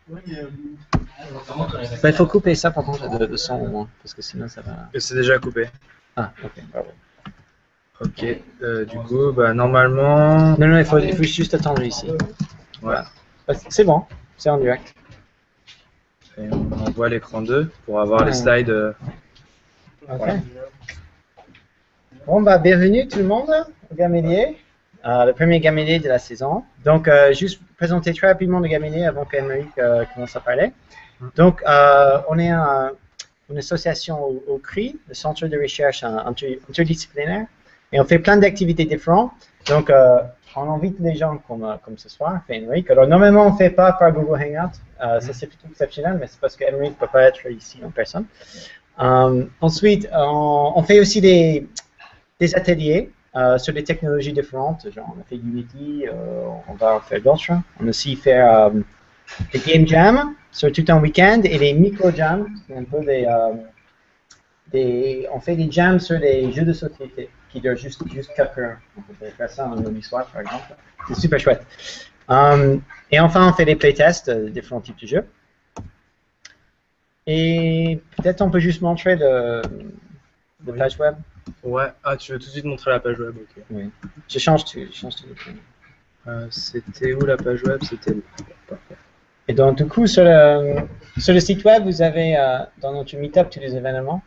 Bah, il faut couper ça par contre de son au moins, parce que sinon ça va. Et c'est déjà coupé. Ah, ok, bravo. Ok, du coup, bah, normalement. Non, il faut juste attendre ici. Voilà. C'est bon, c'est en direct. Et on envoie l'écran 2 pour avoir les slides. Ok. Voilà. Bon, bah, bienvenue tout le monde au Gamélier, le premier Gamélier de la saison. Donc, juste présenter très rapidement le Gamélier avant qu'Émeric commence à parler. Donc, on est une association au CRI, le Centre de recherche interdisciplinaire, et on fait plein d'activités différentes. Donc, on invite les gens comme ce soir, fait Émeric. Alors, normalement, on ne fait pas par Google Hangout. Ça, c'est plutôt exceptionnel, mais c'est parce qu'Émeric ne peut pas être ici en personne. Ensuite, on fait aussi des ateliers sur des technologies différentes. Genre, on a fait Unity, on va en faire d'autres. On a aussi fait des game jams sur tout un week-end et des micro-jams. C'est un peu on fait des jams sur des jeux de société qui durent juste quelques heures. On peut faire ça un lundi soir, par exemple. C'est super chouette. Et enfin, on fait des playtests de différents types de jeux. Et peut-être on peut juste montrer le page web. Ouais, ah, tu veux tout de suite montrer la page web, ok. Oui. Je change tout. C'était où la page web? C'était où? Parfait. Et donc, du coup, sur le site web, vous avez dans notre meetup tous les événements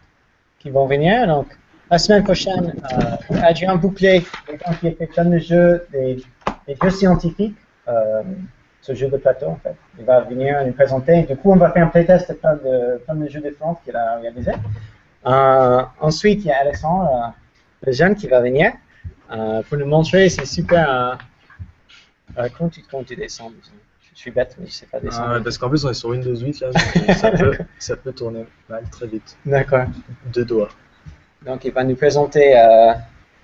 qui vont venir. Donc, la semaine prochaine, Adrien Bouclé, quelqu'un qui a fait plein de jeux, des jeux scientifiques, ce jeu de plateau, en fait. Il va venir nous présenter. Du coup, on va faire un playtest de plein de jeux différents qu'il a réalisés. Ensuite, il y a Alexandre, le jeune, qui va venir pour nous montrer. C'est super. Comment tu descends? Je suis bête, mais je ne sais pas descendre. Ouais, parce qu'en plus, on est sur Windows 8, là, donc ça peut tourner mal très vite. D'accord. 2 doigts. Donc, il va nous présenter.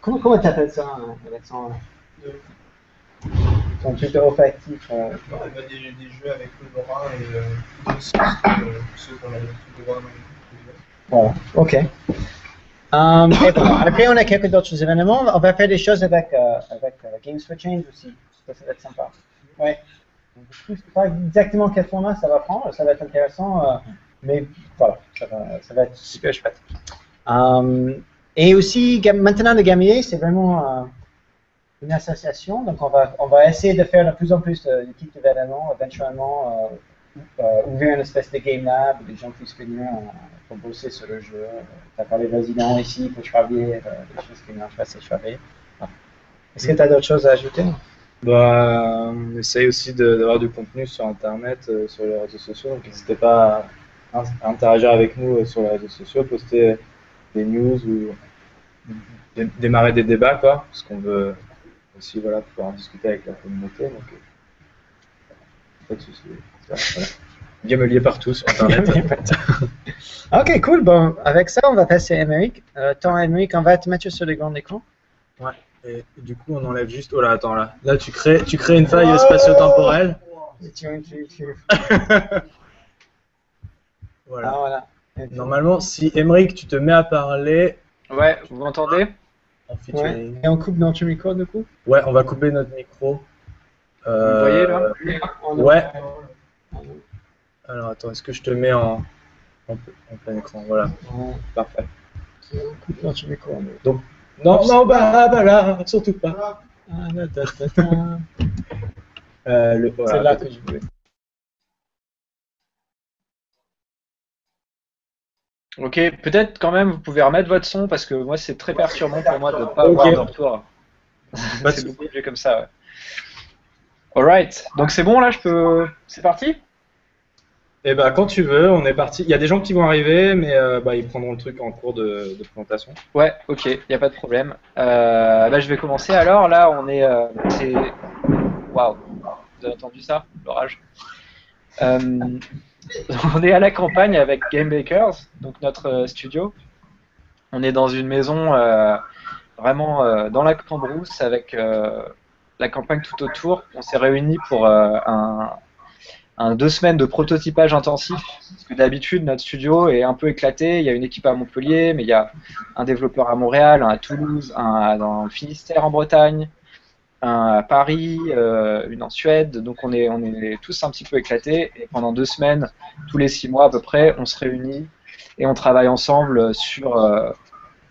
Comment tu appelles ça, Alexandre? Ton truc olfactif. Des jeux avec l'odorat et ceux qu'on a l'habitude de voir dans les Voilà, ok. Et voilà. Après, on a quelques autres événements. On va faire des choses avec Games for Change aussi. Ça va être sympa. Ouais. Je ne sais pas exactement quel format ça va prendre. Ça va être intéressant. Mais voilà, ça va être super chouette. Et aussi, maintenant, le Gamélier, c'est vraiment une association. Donc, on va essayer de faire de plus en plus de types d'événements. Éventuellement, ouvrir une espèce de game lab où les gens puissent venir pour bosser sur le jeu. T'as les résidents ici pour travailler, des choses qui marchent assez travailler. Est-ce que tu as d'autres choses à ajouter? Bah, on essaye aussi d'avoir du contenu sur Internet, sur les réseaux sociaux. Donc, n'hésitez pas à interagir avec nous sur les réseaux sociaux, poster des news ou démarrer des débats, quoi. Parce qu'on veut aussi pouvoir en discuter avec la communauté. Donc, pas de soucis. Voilà. Gamélier partout sur Internet. Ok, cool. Bon, avec ça, on va passer à Émeric. Émeric, on va te mettre sur le grand écran. Ouais. Et du coup, on enlève juste. Oh là, attends là. Là, tu crées une faille spatio-temporelle. Voilà. Ah, voilà. Normalement, si Émeric, tu te mets à parler. Ouais, vous m'entendez? Ouais. Et on coupe notre micro du coup? Ouais, on va couper notre micro. Vous voyez là? Ouais. Alors attends, est-ce que je te mets en plein écran? Voilà. Parfait. On coupe notre micro. Donc, non, bah là, surtout pas. C'est là que je voulais. Ok, peut-être quand même vous pouvez remettre votre son parce que moi c'est très perturbant pour moi de ne pas avoir de retour. C'est beaucoup mieux comme ça, ouais. Alright, donc c'est bon là, c'est parti? Eh bah quand tu veux, on est parti. Il y a des gens qui vont arriver, mais ils prendront le truc en cours de présentation. Ouais, ok, il n'y a pas de problème. Je vais commencer alors. Là, on est. Waouh, vous avez entendu ça, l'orage? On est à la campagne avec Game Bakers, donc notre studio. On est dans une maison vraiment dans la Cambrousse avec la campagne tout autour. On s'est réunis pour 2 semaines de prototypage intensif. Parce que d'habitude, notre studio est un peu éclaté. Il y a une équipe à Montpellier, mais il y a un développeur à Montréal, un à Toulouse, un dans le Finistère en Bretagne, un à Paris, une en Suède. Donc on est tous un petit peu éclatés. Et pendant 2 semaines, tous les 6 mois à peu près, on se réunit et on travaille ensemble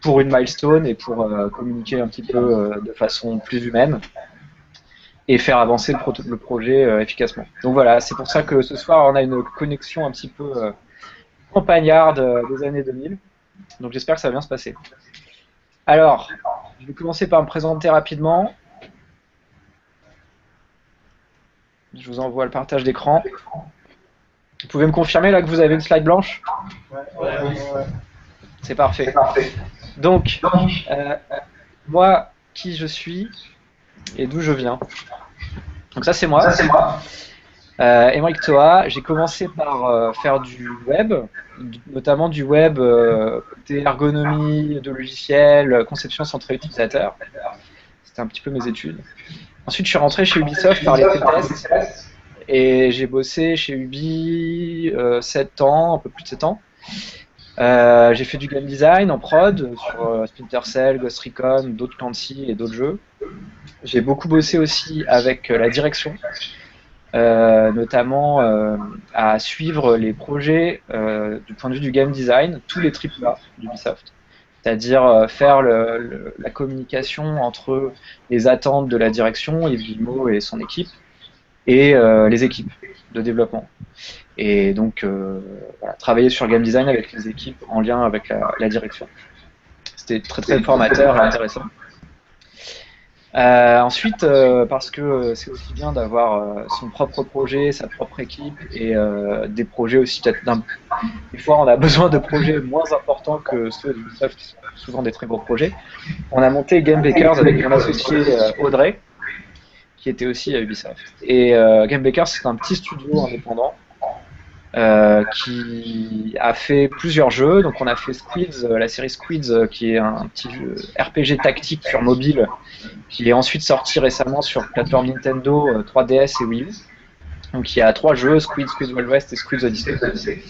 pour une milestone et pour communiquer un petit peu de façon plus humaine et faire avancer le projet efficacement. Donc voilà, c'est pour ça que ce soir, on a une connexion un petit peu campagnarde des années 2000. Donc j'espère que ça va bien se passer. Alors, je vais commencer par me présenter rapidement. Je vous envoie le partage d'écran. Vous pouvez me confirmer là que vous avez une slide blanche? Ouais. C'est parfait. Donc, moi, qui je suis et d'où je viens. Donc ça, c'est moi. Émeric Thoa, j'ai commencé par faire du web, notamment du web côté ergonomie de logiciels, conception centrée utilisateur. C'était un petit peu mes études. Ensuite, je suis rentré chez Ubisoft par les tests et j'ai bossé chez Ubi 7 ans, un peu plus de 7 ans. J'ai fait du game design en prod sur Splinter Cell, Ghost Recon, d'autres Clancy et d'autres jeux. J'ai beaucoup bossé aussi avec la direction, notamment à suivre les projets du point de vue du game design, tous les AAA d'Ubisoft. C'est-à-dire faire la communication entre les attentes de la direction, Yves Guillemot et son équipe, et les équipes de développement. Et donc, voilà, travailler sur le game design avec les équipes en lien avec la direction. C'était très très formateur et intéressant. Ensuite, parce que c'est aussi bien d'avoir son propre projet, sa propre équipe et des projets aussi peut-être des fois on a besoin de projets moins importants que ceux d'Ubisoft qui sont souvent des très gros projets. On a monté Game Bakers avec mon associé Audrey qui était aussi à Ubisoft. Et Game Bakers c'est un petit studio indépendant qui a fait plusieurs jeux. Donc on a fait Squids, la série Squids qui est un petit jeu RPG tactique sur mobile qui est ensuite sorti récemment sur plateforme Nintendo, 3DS et Wii U. Donc il y a 3 jeux, Squids, Squids Wild West et Squids Odyssey.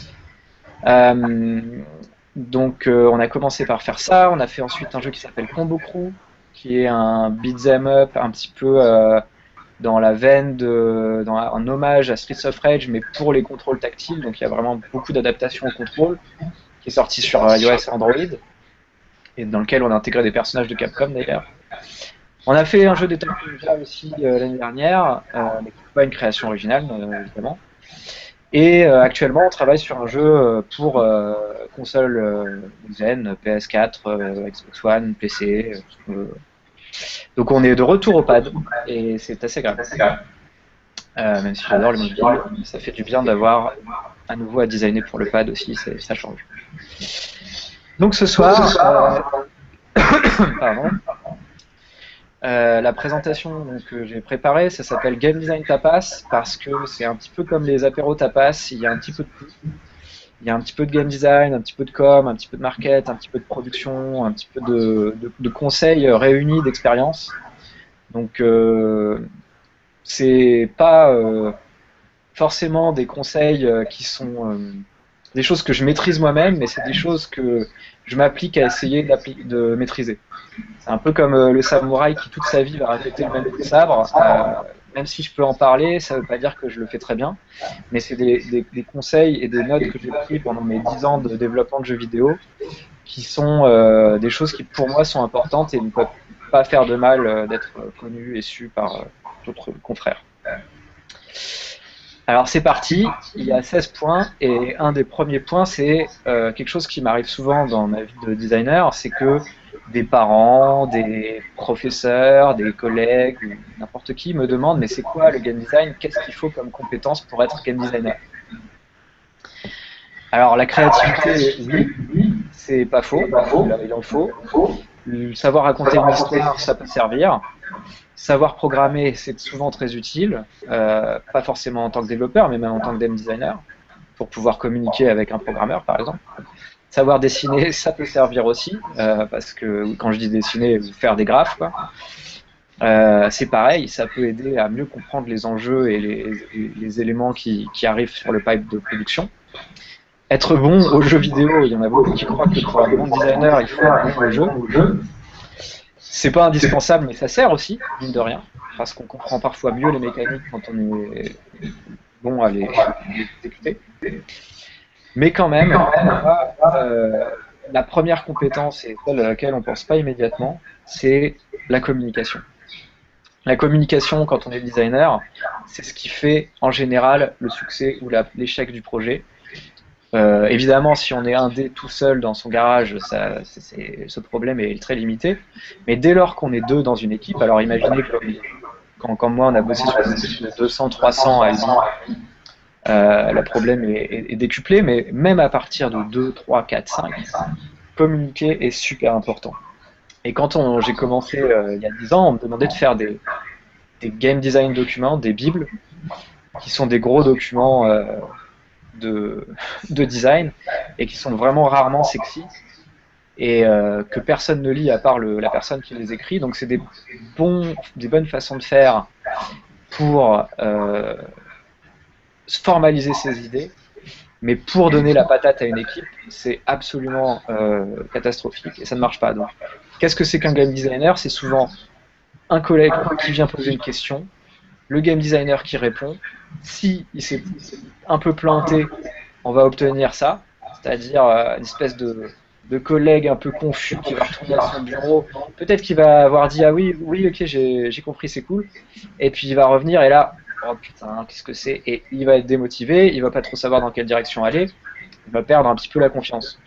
Donc on a commencé par faire ça, on a fait ensuite un jeu qui s'appelle Combo Crew, qui est un beat'em up un petit peu dans la veine un hommage à Streets of Rage, mais pour les contrôles tactiles. Donc il y a vraiment beaucoup d'adaptations au contrôle, qui est sorti sur iOS et Android, et dans lequel on a intégré des personnages de Capcom d'ailleurs. On a fait un jeu des Tortues Ninja aussi l'année dernière, mais qui n'est pas une création originale, évidemment. Et actuellement, on travaille sur un jeu pour console Zen, PS4, Xbox One, PC. Donc on est de retour au pad, et c'est assez grave. Même si j'adore le mobile, ça fait du bien d'avoir à nouveau à designer pour le pad aussi, ça change. Donc ce soir, pardon. La présentation que j'ai préparée, ça s'appelle Game Design Tapas, parce que c'est un petit peu comme les apéros tapas, il y a un petit peu de tout. Il y a un petit peu de game design, un petit peu de com, un petit peu de market, un petit peu de production, un petit peu de conseils réunis d'expérience. Donc c'est pas forcément des conseils qui sont des choses que je maîtrise moi-même, mais c'est des choses que je m'applique à essayer de maîtriser. C'est un peu comme le samouraï qui toute sa vie va répéter le même coup de sabre. Même si je peux en parler, ça ne veut pas dire que je le fais très bien, mais c'est des conseils et des notes que j'ai pris pendant mes 10 ans de développement de jeux vidéo qui sont des choses qui pour moi sont importantes et ne peuvent pas faire de mal d'être connues et sues par d'autres confrères. Alors c'est parti, il y a 16 points et un des premiers points c'est quelque chose qui m'arrive souvent dans ma vie de designer, c'est que des parents, des professeurs, des collègues, n'importe qui me demandent mais c'est quoi le game design, qu'est-ce qu'il faut comme compétence pour être game designer? Alors la créativité, oui, c'est pas faux, il en faut. Savoir raconter une histoire, ça peut servir. Savoir programmer, c'est souvent très utile, pas forcément en tant que développeur, mais même en tant que game designer, pour pouvoir communiquer avec un programmeur par exemple. Savoir dessiner, ça peut servir aussi, parce que quand je dis dessiner, faire des graphes, quoi. C'est pareil, ça peut aider à mieux comprendre les enjeux et les éléments qui arrivent sur le pipe de production. Être bon aux jeux vidéo, il y en a beaucoup qui croient que pour un bon designer, il faut être bon au jeu. C'est pas indispensable, mais ça sert aussi, mine de rien. parce qu'on comprend parfois mieux les mécaniques quand on est bon à les exécuter. Mais quand même, la première compétence, et celle à laquelle on ne pense pas immédiatement, c'est la communication. La communication, quand on est designer, c'est ce qui fait en général le succès ou l'échec du projet. Évidemment, si on est indé tout seul dans son garage, ce problème est très limité. Mais dès lors qu'on est deux dans une équipe, alors imaginez que quand moi on a bossé sur des équipes de 200, 300 à Albi, le problème est décuplé, mais même à partir de 2, 3, 4, 5, communiquer est super important. Et quand j'ai commencé il y a 10 ans, on me demandait de faire des game design documents, des bibles, qui sont des gros documents de design et qui sont vraiment rarement sexy et que personne ne lit à part la personne qui les écrit. Donc c'est des bonnes façons de faire pour formaliser ses idées, mais pour donner la patate à une équipe, c'est absolument catastrophique et ça ne marche pas. Donc, qu'est-ce que c'est qu'un game designer? C'est souvent un collègue qui vient poser une question, le game designer qui répond. Si il s'est un peu planté, on va obtenir ça, c'est-à-dire une espèce de collègue un peu confus qui va retourner à son bureau. Peut-être qu'il va avoir dit ah oui, ok, j'ai compris, c'est cool. Et puis il va revenir et là, oh putain, qu'est-ce que c'est? Et il va être démotivé, il va pas trop savoir dans quelle direction aller, il va perdre un petit peu la confiance.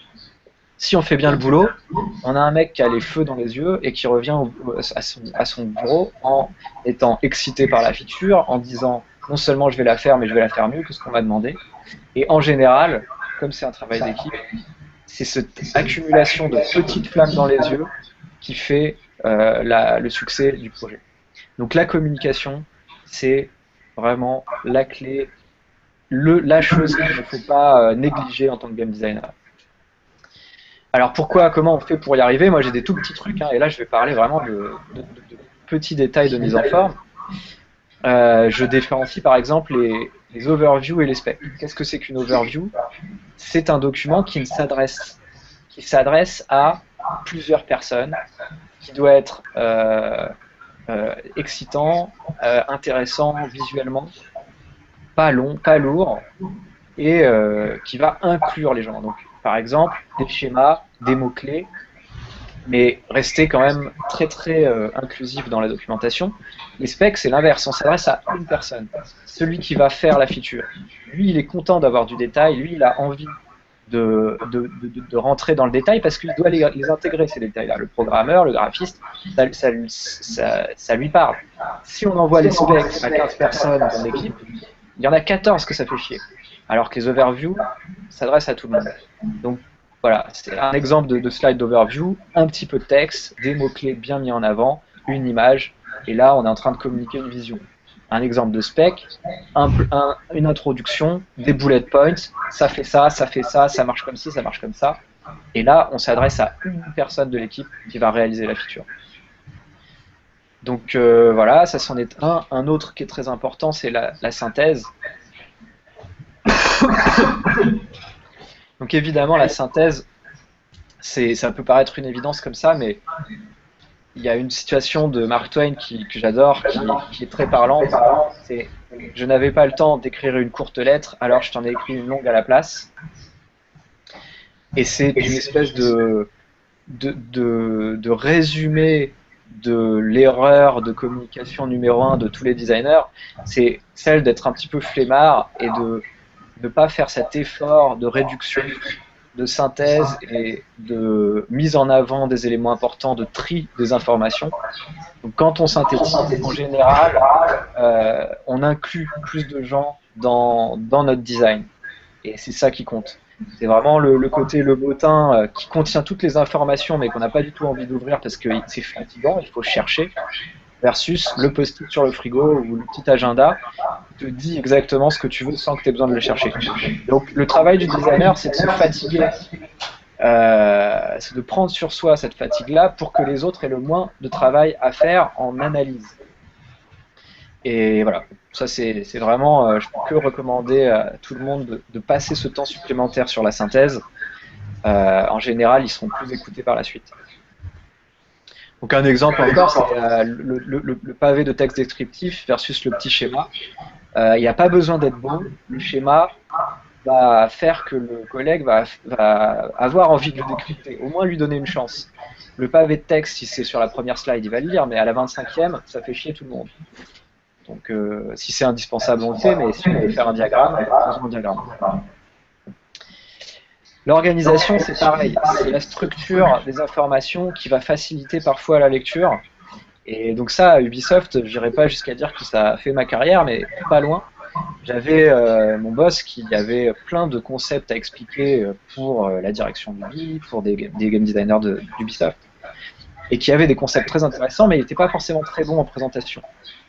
Si on fait bien le boulot, on a un mec qui a les feux dans les yeux et qui revient à son bureau en étant excité par la feature, en disant non seulement je vais la faire, mais je vais la faire mieux que ce qu'on m'a demandé. Et en général, comme c'est un travail d'équipe, c'est cette accumulation de petites flammes dans les yeux qui fait le succès du projet. Donc la communication, c'est vraiment la clé, la chose qu'il ne faut pas négliger en tant que game designer. Alors comment on fait pour y arriver? Moi j'ai des tout petits trucs, et là je vais parler vraiment de petits détails de mise en forme. Je différencie par exemple les overviews et les specs. Qu'est-ce que c'est qu'une overview? C'est un document qui s'adresse à plusieurs personnes, qui doit être excitant, intéressant visuellement, pas long, pas lourd, et qui va inclure les gens. Donc, par exemple, des schémas, des mots-clés, mais rester quand même très très inclusif dans la documentation. Les specs, c'est l'inverse, on s'adresse à une personne, celui qui va faire la feature. Lui, il est content d'avoir du détail, lui, il a envie de rentrer dans le détail parce qu'il doit les intégrer, ces détails-là. Le programmeur, le graphiste, ça lui parle. Si on envoie les specs à 15 personnes dans l'équipe, il y en a 14 que ça fait chier. Alors que les overviews s'adressent à tout le monde. Donc voilà, c'est un exemple de slide d'overview, un petit peu de texte, des mots-clés bien mis en avant, une image, et là on est en train de communiquer une vision. Un exemple de spec, une introduction, des bullet points, ça fait ça, ça marche comme ci, ça marche comme ça. Et là, on s'adresse à une personne de l'équipe qui va réaliser la feature. Donc voilà, ça c'en est un. Un autre qui est très important, c'est la synthèse. Donc évidemment, la synthèse, ça peut paraître une évidence comme ça, mais il y a une situation de Mark Twain que j'adore, qui est très parlante. C'est « Je n'avais pas le temps d'écrire une courte lettre, alors je t'en ai écrit une longue à la place ». Et c'est une espèce de résumé de l'erreur de communication numéro 1 de tous les designers. C'est celle d'être un petit peu flemmard et de ne pas faire cet effort de réduction, de synthèse et de mise en avant des éléments importants, de tri des informations. Donc quand on synthétise, en général, on inclut plus de gens dans notre design. Et c'est ça qui compte. C'est vraiment le côté le bottin qui contient toutes les informations mais qu'on n'a pas du tout envie d'ouvrir parce que c'est fatigant, il faut chercher, versus le post-it sur le frigo ou le petit agenda te dit exactement ce que tu veux sans que tu aies besoin de le chercher. Donc le travail du designer, c'est de se fatiguer, c'est de prendre sur soi cette fatigue-là pour que les autres aient le moins de travail à faire en analyse. Et voilà, ça c'est vraiment, je peux que recommander à tout le monde de passer ce temps supplémentaire sur la synthèse. En général, ils seront plus écoutés par la suite. Donc un exemple encore, c'est le pavé de texte descriptif versus le petit schéma. Il n'y a pas besoin d'être beau. Le schéma va faire que le collègue va avoir envie de le décrypter, au moins lui donner une chance. Le pavé de texte, si c'est sur la première slide, il va le lire, mais à la 25e, ça fait chier tout le monde. Donc si c'est indispensable, on le fait, mais si on veut faire un diagramme, faisons un diagramme. L'organisation, c'est pareil, c'est la structure des informations qui va faciliter parfois la lecture. Et donc ça, à Ubisoft, je n'irai pas jusqu'à dire que ça a fait ma carrière, mais pas loin. J'avais mon boss qui avait plein de concepts à expliquer pour la direction d'Ubi, pour des game designers d'Ubisoft, et qui avait des concepts très intéressants, mais il n'était pas forcément très bon en présentation.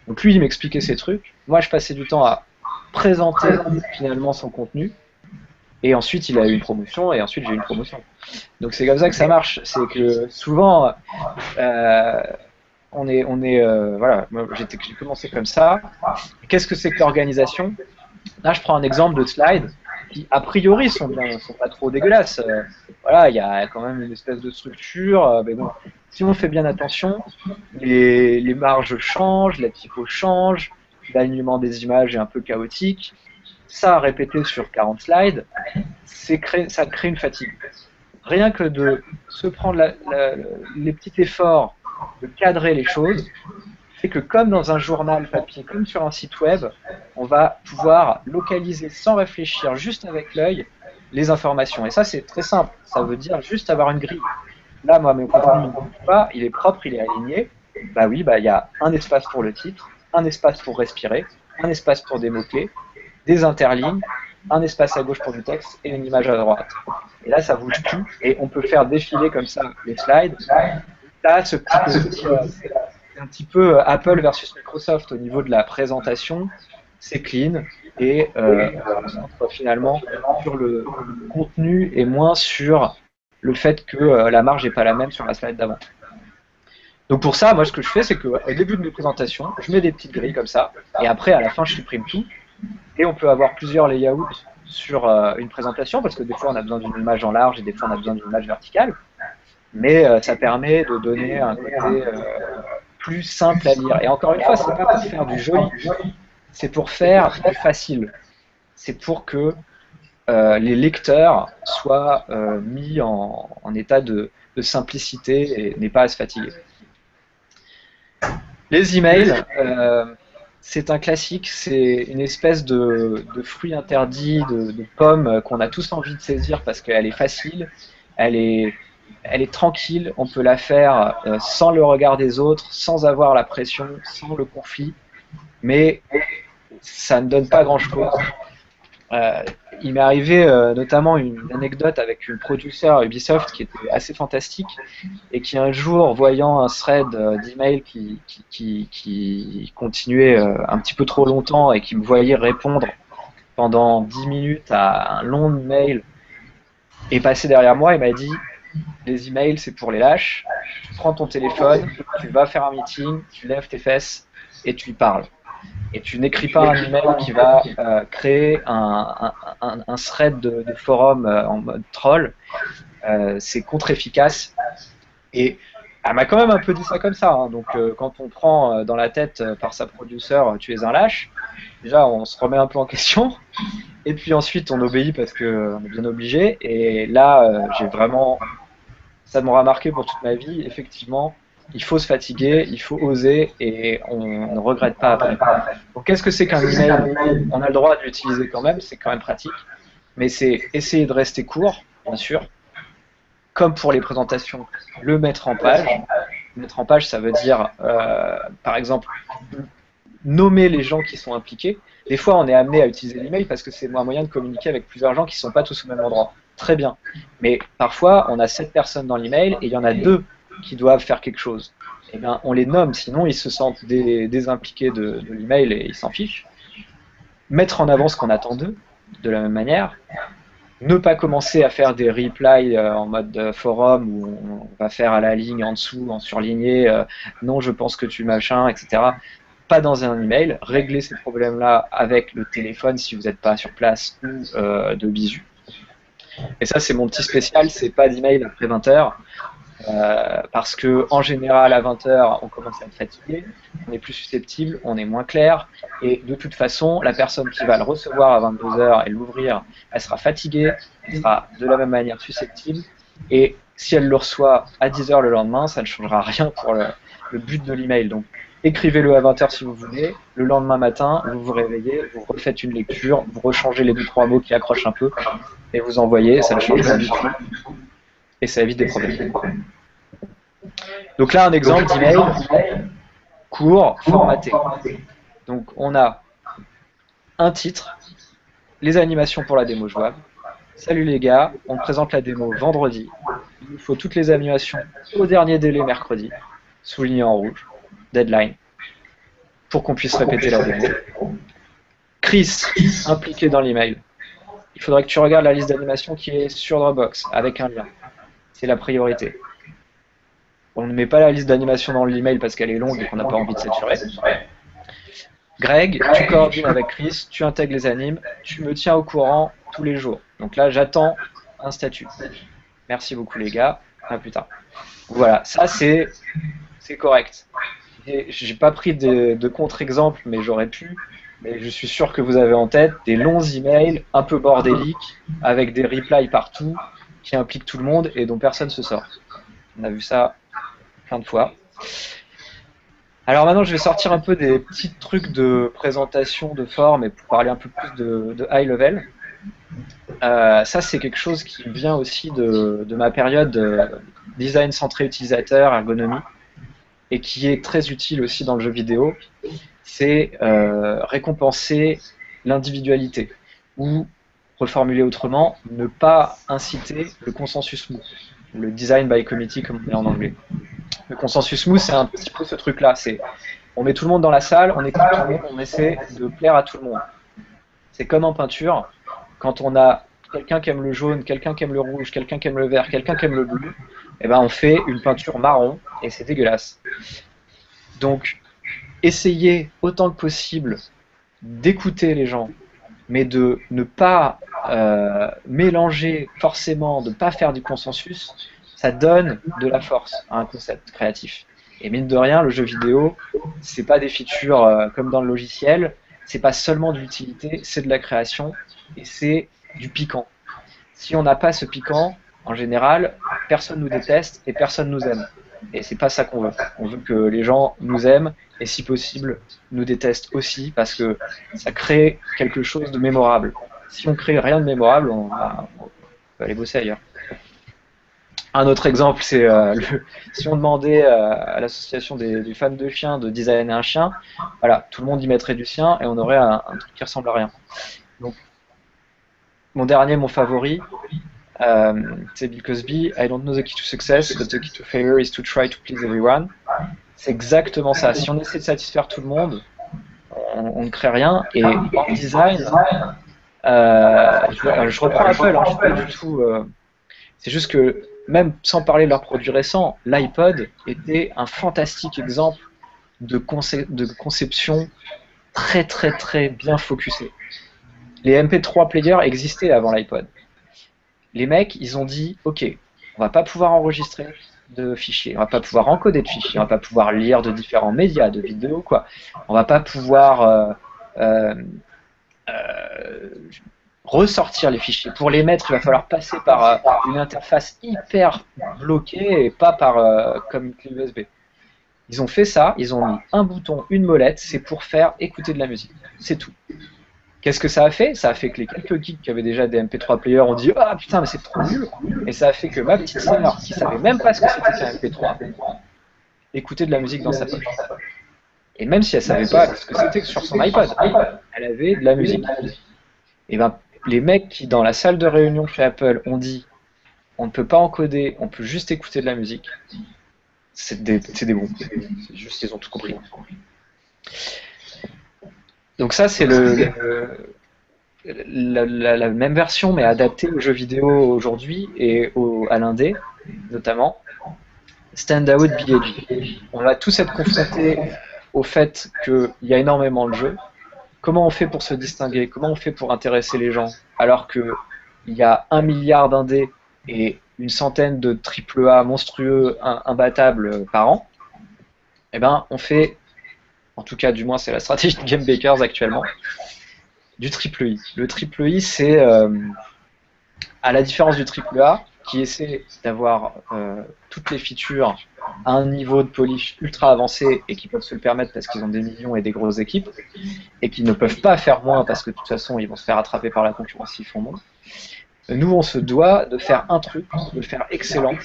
Donc lui, il m'expliquait ces trucs. Moi, je passais du temps à présenter finalement son contenu. Et ensuite, il a eu une promotion, et ensuite, j'ai eu une promotion. Donc c'est comme ça que ça marche. C'est que souvent, voilà, j'ai commencé comme ça. Qu'est-ce que c'est que l'organisation? Là, je prends un exemple de slide qui, a priori, sont pas trop dégueulasses. Voilà, il y a quand même une espèce de structure, mais bon, si on fait bien attention, les marges changent, la typo change, l'alignement des images est un peu chaotique. Ça, répété sur 40 slides, ça crée une fatigue. Rien que de se prendre les petits efforts de cadrer les choses, fait que comme dans un journal papier, comme sur un site web, on va pouvoir localiser sans réfléchir, juste avec l'œil, les informations. Et ça, c'est très simple. Ça veut dire juste avoir une grille. Là, moi, mon contenu, il ne bouge pas, il est propre, il est aligné. Bah oui, il y a un espace pour le titre, un espace pour respirer, un espace pour des mots-clés, des interlignes, un espace à gauche pour du texte et une image à droite. Et là, ça bouge plus et on peut faire défiler comme ça les slides. Là, ce petit c'est un petit peu Apple versus Microsoft au niveau de la présentation. C'est clean et on se concentre finalement sur le contenu et moins sur le fait que la marge n'est pas la même sur la slide d'avant. Donc pour ça, moi, ce que je fais, c'est qu'au début de mes présentations, je mets des petites grilles comme ça et après, à la fin, je supprime tout. Et on peut avoir plusieurs layouts sur une présentation, parce que des fois on a besoin d'une image en large et des fois on a besoin d'une image verticale. Mais ça permet de donner un côté plus simple à lire. Et encore une fois, c'est pas pour faire du joli, c'est pour faire du facile. C'est pour que les lecteurs soient mis en état de simplicité et n'aient pas à se fatiguer. Les emails, c'est un classique, c'est une espèce de fruit interdit, de pomme qu'on a tous envie de saisir parce qu'elle est facile, elle est tranquille, on peut la faire sans le regard des autres, sans avoir la pression, sans le conflit, mais ça ne donne pas grand-chose. Il m'est arrivé notamment une anecdote avec une producteur Ubisoft qui était assez fantastique et qui un jour, voyant un thread d'email qui continuait un petit peu trop longtemps et qui me voyait répondre pendant 10 minutes à un long mail, est passé derrière moi et m'a dit: les emails c'est pour les lâches, tu prends ton téléphone, tu vas faire un meeting, tu lèves tes fesses et tu lui parles. Et tu n'écris pas un email qui va créer un thread de forum en mode troll. C'est contre-efficace. Et elle m'a quand même un peu dit ça comme ça. Hein. Donc quand on prend dans la tête par sa producer « tu es un lâche », déjà on se remet un peu en question. Et puis ensuite on obéit parce qu'on est bien obligé. Et là, j'ai vraiment... ça m'aura marqué pour toute ma vie, effectivement. Il faut se fatiguer, il faut oser et on ne regrette pas après. Donc qu'est-ce que c'est qu'un email? On a le droit de l'utiliser quand même, c'est quand même pratique. Mais c'est essayer de rester court, bien sûr. Comme pour les présentations, le mettre en page. Mettre en page, ça veut dire, par exemple, nommer les gens qui sont impliqués. Des fois, on est amené à utiliser l'email parce que c'est un moyen de communiquer avec plusieurs gens qui ne sont pas tous au même endroit. Très bien. Mais parfois, on a 7 personnes dans l'email et il y en a 2 qui doivent faire quelque chose. Eh bien, on les nomme, sinon ils se sentent désimpliqués de l'email et ils s'en fichent. Mettre en avant ce qu'on attend d'eux, de la même manière. Ne pas commencer à faire des replies en mode forum où on va faire à la ligne en dessous, en surligné, non je pense que tu machin, etc. Pas dans un email. Régler ces problèmes-là avec le téléphone si vous n'êtes pas sur place ou de visu. Et ça c'est mon petit spécial, c'est pas d'email après 20h. parce que en général à 20h on commence à être fatigué, on est plus susceptible, on est moins clair, et de toute façon la personne qui va le recevoir à 22h et l'ouvrir, elle sera fatiguée, elle sera de la même manière susceptible, et si elle le reçoit à 10h le lendemain, ça ne changera rien pour le but de l'email. Donc écrivez-le à 20h si vous voulez, le lendemain matin vous vous réveillez, vous refaites une lecture, vous rechangez les 2-3 mots qui accrochent un peu et vous envoyez, ça ne change rien du tout et ça évite des problèmes. Donc là un exemple d'email court, formaté. Donc on a un titre, les animations pour la démo jouable. Salut les gars, on présente la démo vendredi. Il nous faut toutes les animations au dernier délai mercredi, souligné en rouge, deadline, pour qu'on puisse répéter la démo. Chris, impliqué dans l'email. Il faudrait que tu regardes la liste d'animations qui est sur Dropbox, avec un lien. C'est la priorité. On ne met pas la liste d'animations dans l'email parce qu'elle est longue et qu'on n'a pas envie de saturer. Greg, tu coordines avec Chris, tu intègres les animes, tu me tiens au courant tous les jours. Donc là, j'attends un statut. Merci beaucoup les gars, à plus tard. Voilà, ça c'est correct. J'ai pas pris de contre-exemples, mais j'aurais pu. Mais je suis sûr que vous avez en tête des longs emails un peu bordéliques, avec des replies partout, qui impliquent tout le monde et dont personne se sort. On a vu ça plein de fois. Alors maintenant, je vais sortir un peu des petits trucs de présentation, de forme, et pour parler un peu plus de high level. Ça, c'est quelque chose qui vient aussi de ma période design centré utilisateur, ergonomie, et qui est très utile aussi dans le jeu vidéo. C'est récompenser l'individualité, ou, reformuler autrement, ne pas inciter le consensus mou, le design by committee comme on dit en anglais. Le consensus mou, c'est un petit peu ce truc-là. On met tout le monde dans la salle, on écoute tout le monde, on essaie de plaire à tout le monde. C'est comme en peinture, quand on a quelqu'un qui aime le jaune, quelqu'un qui aime le rouge, quelqu'un qui aime le vert, quelqu'un qui aime le bleu, et ben on fait une peinture marron et c'est dégueulasse. Donc, essayez autant que possible d'écouter les gens, mais de ne pas mélanger forcément, de ne pas faire du consensus. Ça donne de la force à un concept créatif. Et mine de rien, le jeu vidéo, c'est pas des features comme dans le logiciel, c'est pas seulement de l'utilité, c'est de la création et c'est du piquant. Si on n'a pas ce piquant, en général, personne nous déteste et personne nous aime. Et c'est pas ça qu'on veut. On veut que les gens nous aiment et si possible nous détestent aussi parce que ça crée quelque chose de mémorable. Si on crée rien de mémorable, on peut aller bosser ailleurs. Un autre exemple, c'est si on demandait à l'association des fans de chiens de designer un chien, voilà, tout le monde y mettrait du sien et on aurait un truc qui ressemble à rien. Donc, mon favori, c'est Bill Cosby. I don't know the key to success, but the key to failure is to try to please everyone. C'est exactement ça. Si on essaie de satisfaire tout le monde, on ne crée rien. Et en design, je reprends Apple, hein, je suis pas du tout. C'est juste que même sans parler de leurs produits récents, l'iPod était un fantastique exemple de conception très très très bien focusée. Les MP3 players existaient avant l'iPod. Les mecs, ils ont dit, ok, on va pas pouvoir enregistrer de fichiers, on va pas pouvoir encoder de fichiers, on va pas pouvoir lire de différents médias, de vidéos, quoi. On va pas pouvoir ressortir les fichiers. Pour les mettre, il va falloir passer par une interface hyper bloquée et pas par comme une clé USB. Ils ont fait ça, ils ont mis un bouton, une molette, c'est pour faire écouter de la musique. C'est tout. Qu'est-ce que ça a fait? Ça a fait que les quelques geeks qui avaient déjà des MP3 players ont dit « Ah putain, mais c'est trop nul !» Et ça a fait que ma petite sœur, qui savait même pas ce que c'était qu'un MP3, écoutait de la musique dans sa poche. Et même si elle savait pas ce que c'était sur son iPod, elle avait de la musique. Et ben, les mecs qui, dans la salle de réunion chez Apple, ont dit « On ne peut pas encoder, on peut juste écouter de la musique », c'est des bons. C'est juste qu'ils ont tout compris. Donc ça, c'est la même version, mais adaptée aux jeux vidéo aujourd'hui et à l'indé, notamment. Standout BAG. On va tous être confrontés au fait qu'il y a énormément de jeux. Comment on fait pour se distinguer? Comment on fait pour intéresser les gens? Alors qu'il y a 1 milliard d'indés et une centaine de AAA monstrueux, imbattables par an, eh ben, on fait, en tout cas, du moins, c'est la stratégie de Game Bakers actuellement, du triple I. Le triple I, c'est, à la différence du triple A, qui essaie d'avoir toutes les features à un niveau de polish ultra avancé et qui peuvent se le permettre parce qu'ils ont des millions et des grosses équipes et qu'ils ne peuvent pas faire moins parce que de toute façon ils vont se faire attraper par la concurrence s'ils font moins. Nous on se doit de faire un truc, de le faire excellent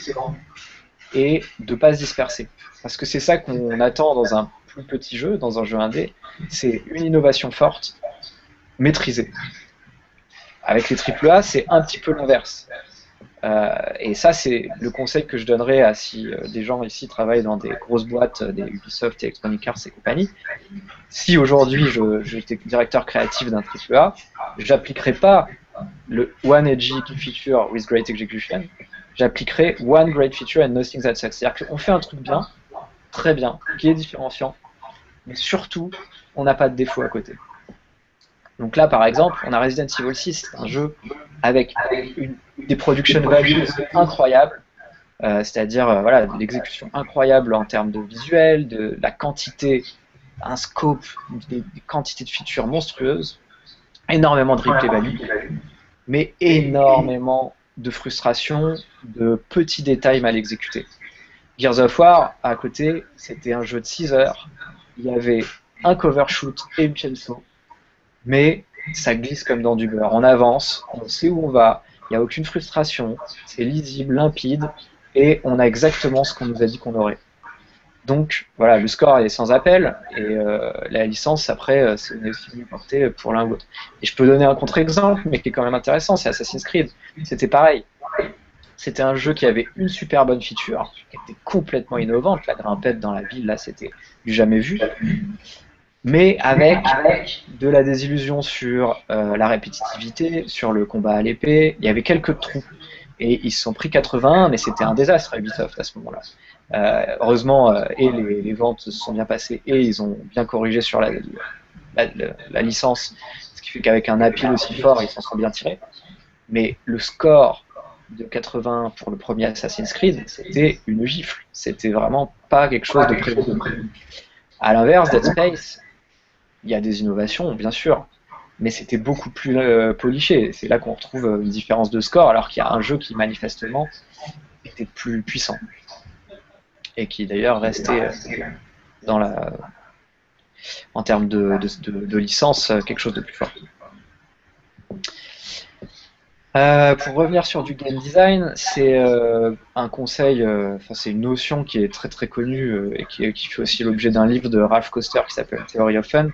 et de ne pas se disperser. Parce que c'est ça qu'on attend dans un plus petit jeu, dans un jeu indé, c'est une innovation forte, maîtrisée. Avec les AAA, c'est un petit peu l'inverse. Et ça, c'est le conseil que je donnerais à si des gens ici travaillent dans des grosses boîtes, des Ubisoft, Electronic Arts et compagnie. Si aujourd'hui j'étais directeur créatif d'un AAA, j'appliquerais pas le One Edgy Feature with Great Execution, j'appliquerais One Great Feature and Nothing That Sucks. C'est-à-dire qu'on fait un truc bien, très bien, qui est différenciant, mais surtout, on n'a pas de défaut à côté. Donc là, par exemple, on a Resident Evil 6, c'est un jeu avec des production values incroyables, c'est-à-dire voilà, de l'exécution incroyable en termes de visuel, de la quantité, un scope, des quantités de features monstrueuses, énormément de replay value, mais énormément de frustration, de petits détails mal exécutés. Gears of War, à côté, c'était un jeu de 6 heures, il y avait un cover shoot et une chainsaw, mais ça glisse comme dans du beurre. On avance, on sait où on va, il n'y a aucune frustration, c'est lisible, limpide, et on a exactement ce qu'on nous a dit qu'on aurait. Donc voilà, le score est sans appel, et la licence, après, c'est aussi mieux portée pour l'un ou l'autre. Et je peux donner un contre-exemple, mais qui est quand même intéressant, c'est Assassin's Creed. C'était pareil. C'était un jeu qui avait une super bonne feature, qui était complètement innovante. La grimpette dans la ville, là, c'était du jamais vu. Mais avec de la désillusion sur la répétitivité, sur le combat à l'épée, il y avait quelques trous. Et ils se sont pris 81, mais c'était un désastre à Ubisoft à ce moment-là. Heureusement, et les ventes se sont bien passées, et ils ont bien corrigé sur la licence, ce qui fait qu'avec un appeal aussi fort, ils s'en sont bien tirés. Mais le score de 80 pour le premier Assassin's Creed, c'était une gifle. C'était vraiment pas quelque chose de prévu. À l'inverse, Dead Space, il y a des innovations, bien sûr, mais c'était beaucoup plus poliché. C'est là qu'on retrouve une différence de score, alors qu'il y a un jeu qui manifestement était plus puissant et qui d'ailleurs restait en termes de licence quelque chose de plus fort. Pour revenir sur du game design, c'est un conseil, c'est une notion qui est très très connue et qui fait aussi l'objet d'un livre de Ralph Koster qui s'appelle Theory of Fun.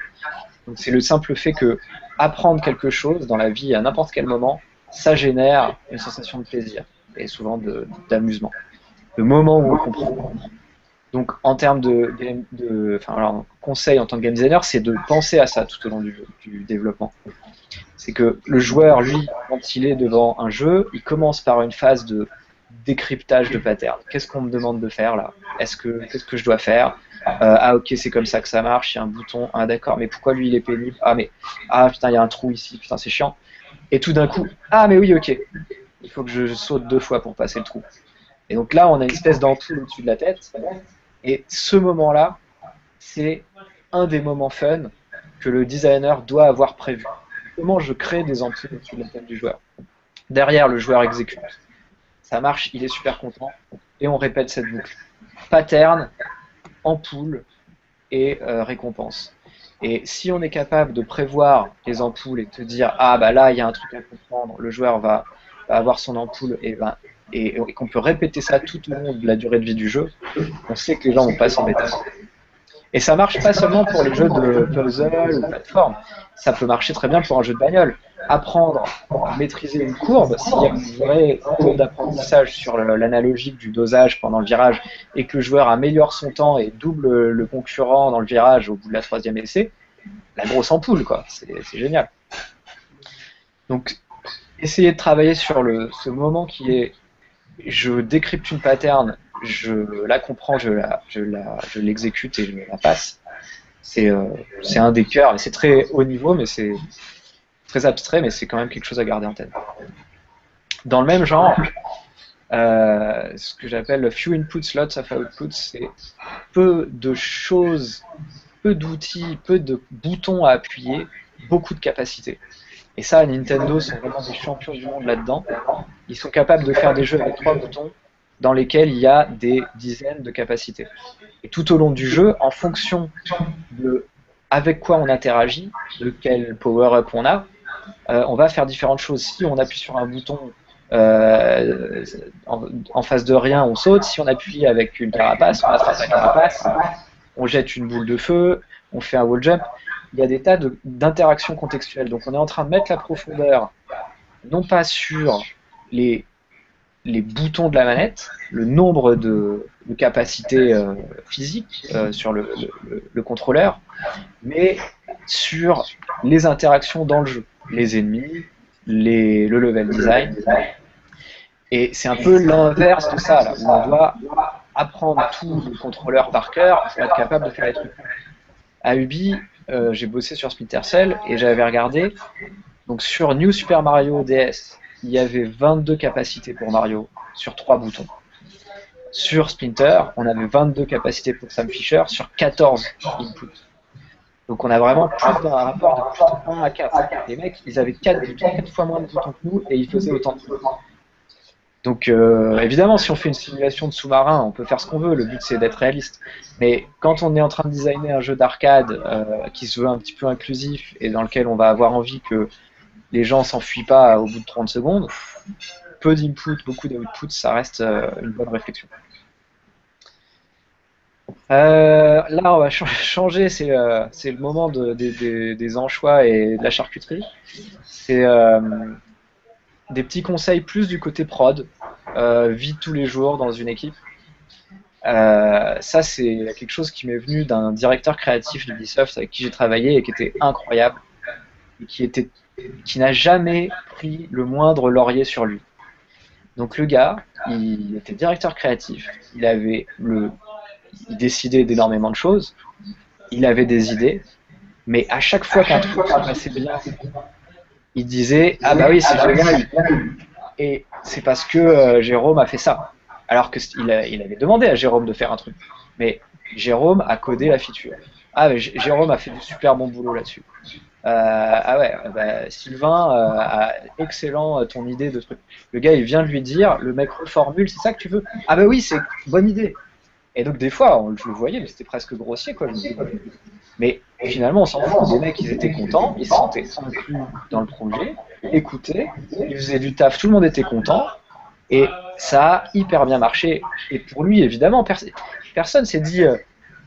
Donc c'est le simple fait que apprendre quelque chose dans la vie à n'importe quel moment, ça génère une sensation de plaisir et souvent d'amusement. Le moment où on comprend. Donc en termes alors, conseil en tant que game designer, c'est de penser à ça tout au long du développement. C'est que le joueur, lui, quand il est devant un jeu, il commence par une phase de décryptage de patterns. Qu'est-ce qu'on me demande de faire là? Qu'est-ce que je dois faire? Ah ok, c'est comme ça que ça marche, il y a un bouton, ah d'accord, mais pourquoi lui il est pénible? Ah putain, il y a un trou ici, putain c'est chiant. Et tout d'un coup, ah mais oui ok, il faut que je saute 2 fois pour passer le trou. Et donc là, on a une espèce d'ampoule au-dessus de la tête, et ce moment-là, c'est un des moments fun que le designer doit avoir prévu. Comment je crée des ampoules au-dessus de la tête du joueur? Derrière, le joueur exécute. Ça marche, il est super content, et on répète cette boucle. Pattern, ampoule et récompense. Et si on est capable de prévoir les ampoules et de te dire ah bah là il y a un truc à comprendre, le joueur va avoir son ampoule et qu'on peut répéter ça tout au long de la durée de vie du jeu, on sait que les gens vont pas s'embêter. Et ça marche pas seulement pour les jeux de puzzle ou plateforme, ça peut marcher très bien pour un jeu de bagnole. Apprendre à maîtriser une courbe, s'il y a une vraie courbe d'apprentissage sur l'analogique du dosage pendant le virage et que le joueur améliore son temps et double le concurrent dans le virage au bout de la 3e essai, la grosse ampoule quoi, c'est génial. Donc essayez de travailler sur ce moment qui est je décrypte une pattern, je la comprends, je l'exécute et je la passe. C'est un des cœurs, et c'est très haut niveau, mais c'est très abstrait, mais c'est quand même quelque chose à garder en tête. Dans le même genre, ce que j'appelle few inputs, lots of outputs, c'est peu de choses, peu d'outils, peu de boutons à appuyer, beaucoup de capacités. Et ça, Nintendo sont vraiment des champions du monde là-dedans. Ils sont capables de faire des jeux avec 3 boutons dans lesquels il y a des dizaines de capacités. Et tout au long du jeu, en fonction de avec quoi on interagit, de quel power-up on a, on va faire différentes choses. Si on appuie sur un bouton en face de rien, on saute. Si on appuie avec une carapace, on attrape la carapace. On jette une boule de feu, on fait un wall jump. Il y a des tas d'interactions contextuelles. Donc on est en train de mettre la profondeur, non pas sur les boutons de la manette, le nombre de capacités physiques sur le contrôleur, mais sur les interactions dans le jeu, les ennemis, le level design. Et c'est un peu l'inverse de ça, là, où on doit apprendre tout le contrôleur par cœur pour être capable de faire les trucs. À Ubi, j'ai bossé sur Splinter Cell et j'avais regardé, donc sur New Super Mario DS, il y avait 22 capacités pour Mario sur 3 boutons. Sur Splinter, on avait 22 capacités pour Sam Fisher sur 14 inputs. Donc on a vraiment plus d'un rapport de plus de 1 à 4. Les mecs, ils avaient 4 boutons, 4 fois moins de boutons que nous et ils faisaient autant de trucs. Donc évidemment, si on fait une simulation de sous-marin, on peut faire ce qu'on veut, le but c'est d'être réaliste. Mais quand on est en train de designer un jeu d'arcade qui se veut un petit peu inclusif et dans lequel on va avoir envie que les gens s'enfuient pas au bout de 30 secondes, peu d'input, beaucoup d'output, ça reste une bonne réflexion. Là, on va changer, c'est le moment des anchois et de la charcuterie. C'est des petits conseils plus du côté prod, vie de tous les jours dans une équipe. Ça, c'est quelque chose qui m'est venu d'un directeur créatif d'Ubisoft avec qui j'ai travaillé et qui était incroyable, et qui n'a jamais pris le moindre laurier sur lui. Donc le gars, il était directeur créatif, il décidait d'énormément de choses, il avait des idées, mais à chaque fois qu'un truc se passait bien, il disait « Ah bah oui, c'est génial, et c'est parce que Jérôme a fait ça ». Alors qu'il avait demandé à Jérôme de faire un truc, mais Jérôme a codé la feature. Ah, mais Jérôme a fait du super bon boulot là-dessus. Ah ouais, bah, Sylvain, excellent ton idée de truc. Le gars, il vient de lui dire, le mec reformule, c'est ça que tu veux? Ah bah oui, c'est une bonne idée. Et donc des fois, je le voyais, mais c'était presque grossier, quoi. Mais finalement, on s'en fout. Les mecs, ils étaient contents, ils se sentaient inclus dans le projet, écoutaient, ils faisaient du taf, tout le monde était content, et ça a hyper bien marché. Et pour lui, évidemment, personne s'est dit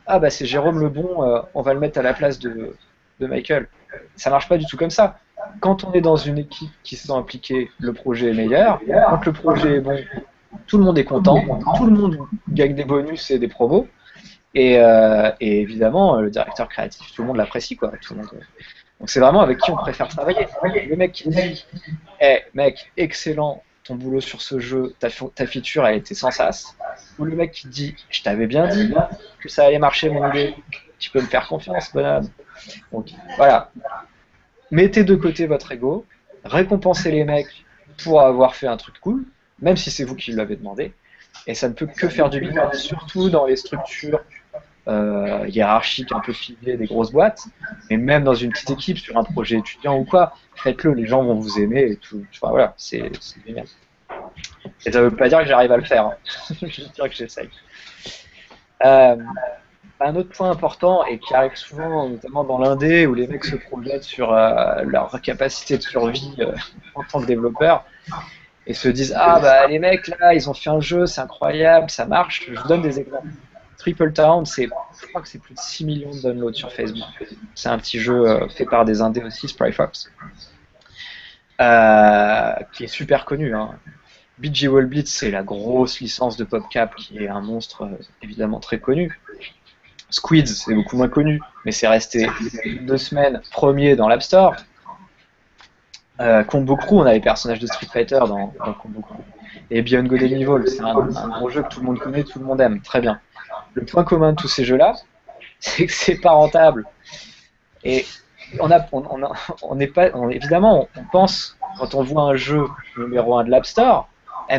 ah bah c'est Jérôme le bon, on va le mettre à la place de Michael. Ça marche pas du tout comme ça. Quand on est dans une équipe qui se sent impliquée, le projet est meilleur. Quand le projet est bon, tout le monde est content, tout le monde gagne des bonus et des promos. Et évidemment, le directeur créatif, tout le monde l'apprécie, quoi. Tout le monde. Donc c'est vraiment avec qui on préfère travailler. Le mec qui dit hey, mec, excellent ton boulot sur ce jeu, ta feature a été sans sas. Ou le mec qui dit je t'avais bien dit que ça allait marcher mon idée, tu peux me faire confiance, bonhomme. Donc voilà, mettez de côté votre ego, récompensez les mecs pour avoir fait un truc cool, même si c'est vous qui l'avez demandé, et ça ne peut que faire du bien, surtout dans les structures hiérarchiques un peu fiblées des grosses boîtes, mais même dans une petite équipe sur un projet étudiant ou quoi, faites-le, les gens vont vous aimer et tout. Enfin, voilà, c'est génial. Et ça veut pas dire que j'arrive à le faire, hein. Je veux dire que j'essaye. Un autre point important et qui arrive souvent, notamment dans l'indé, où les mecs se projettent sur leur capacité de survie en tant que développeur et se disent ah bah les mecs là ils ont fait un jeu, c'est incroyable, ça marche. Je vous donne des exemples. Triple Town, je crois que c'est plus de 6 millions de downloads sur Facebook. C'est un petit jeu fait par des indés aussi, Spry Fox, qui est super connu, hein. BG Wall Blitz, c'est la grosse licence de PopCap qui est un monstre évidemment très connu. Squids, c'est beaucoup moins connu, mais c'est resté 2 semaines premier dans l'App Store. Combo Crew, on a les personnages de Street Fighter dans Combo Crew. Et Beyond Good and Evil, c'est un gros jeu que tout le monde connaît, tout le monde aime, très bien. Le point commun de tous ces jeux-là, c'est que c'est pas rentable. Et évidemment, on pense, quand on voit un jeu numéro 1 de l'App Store,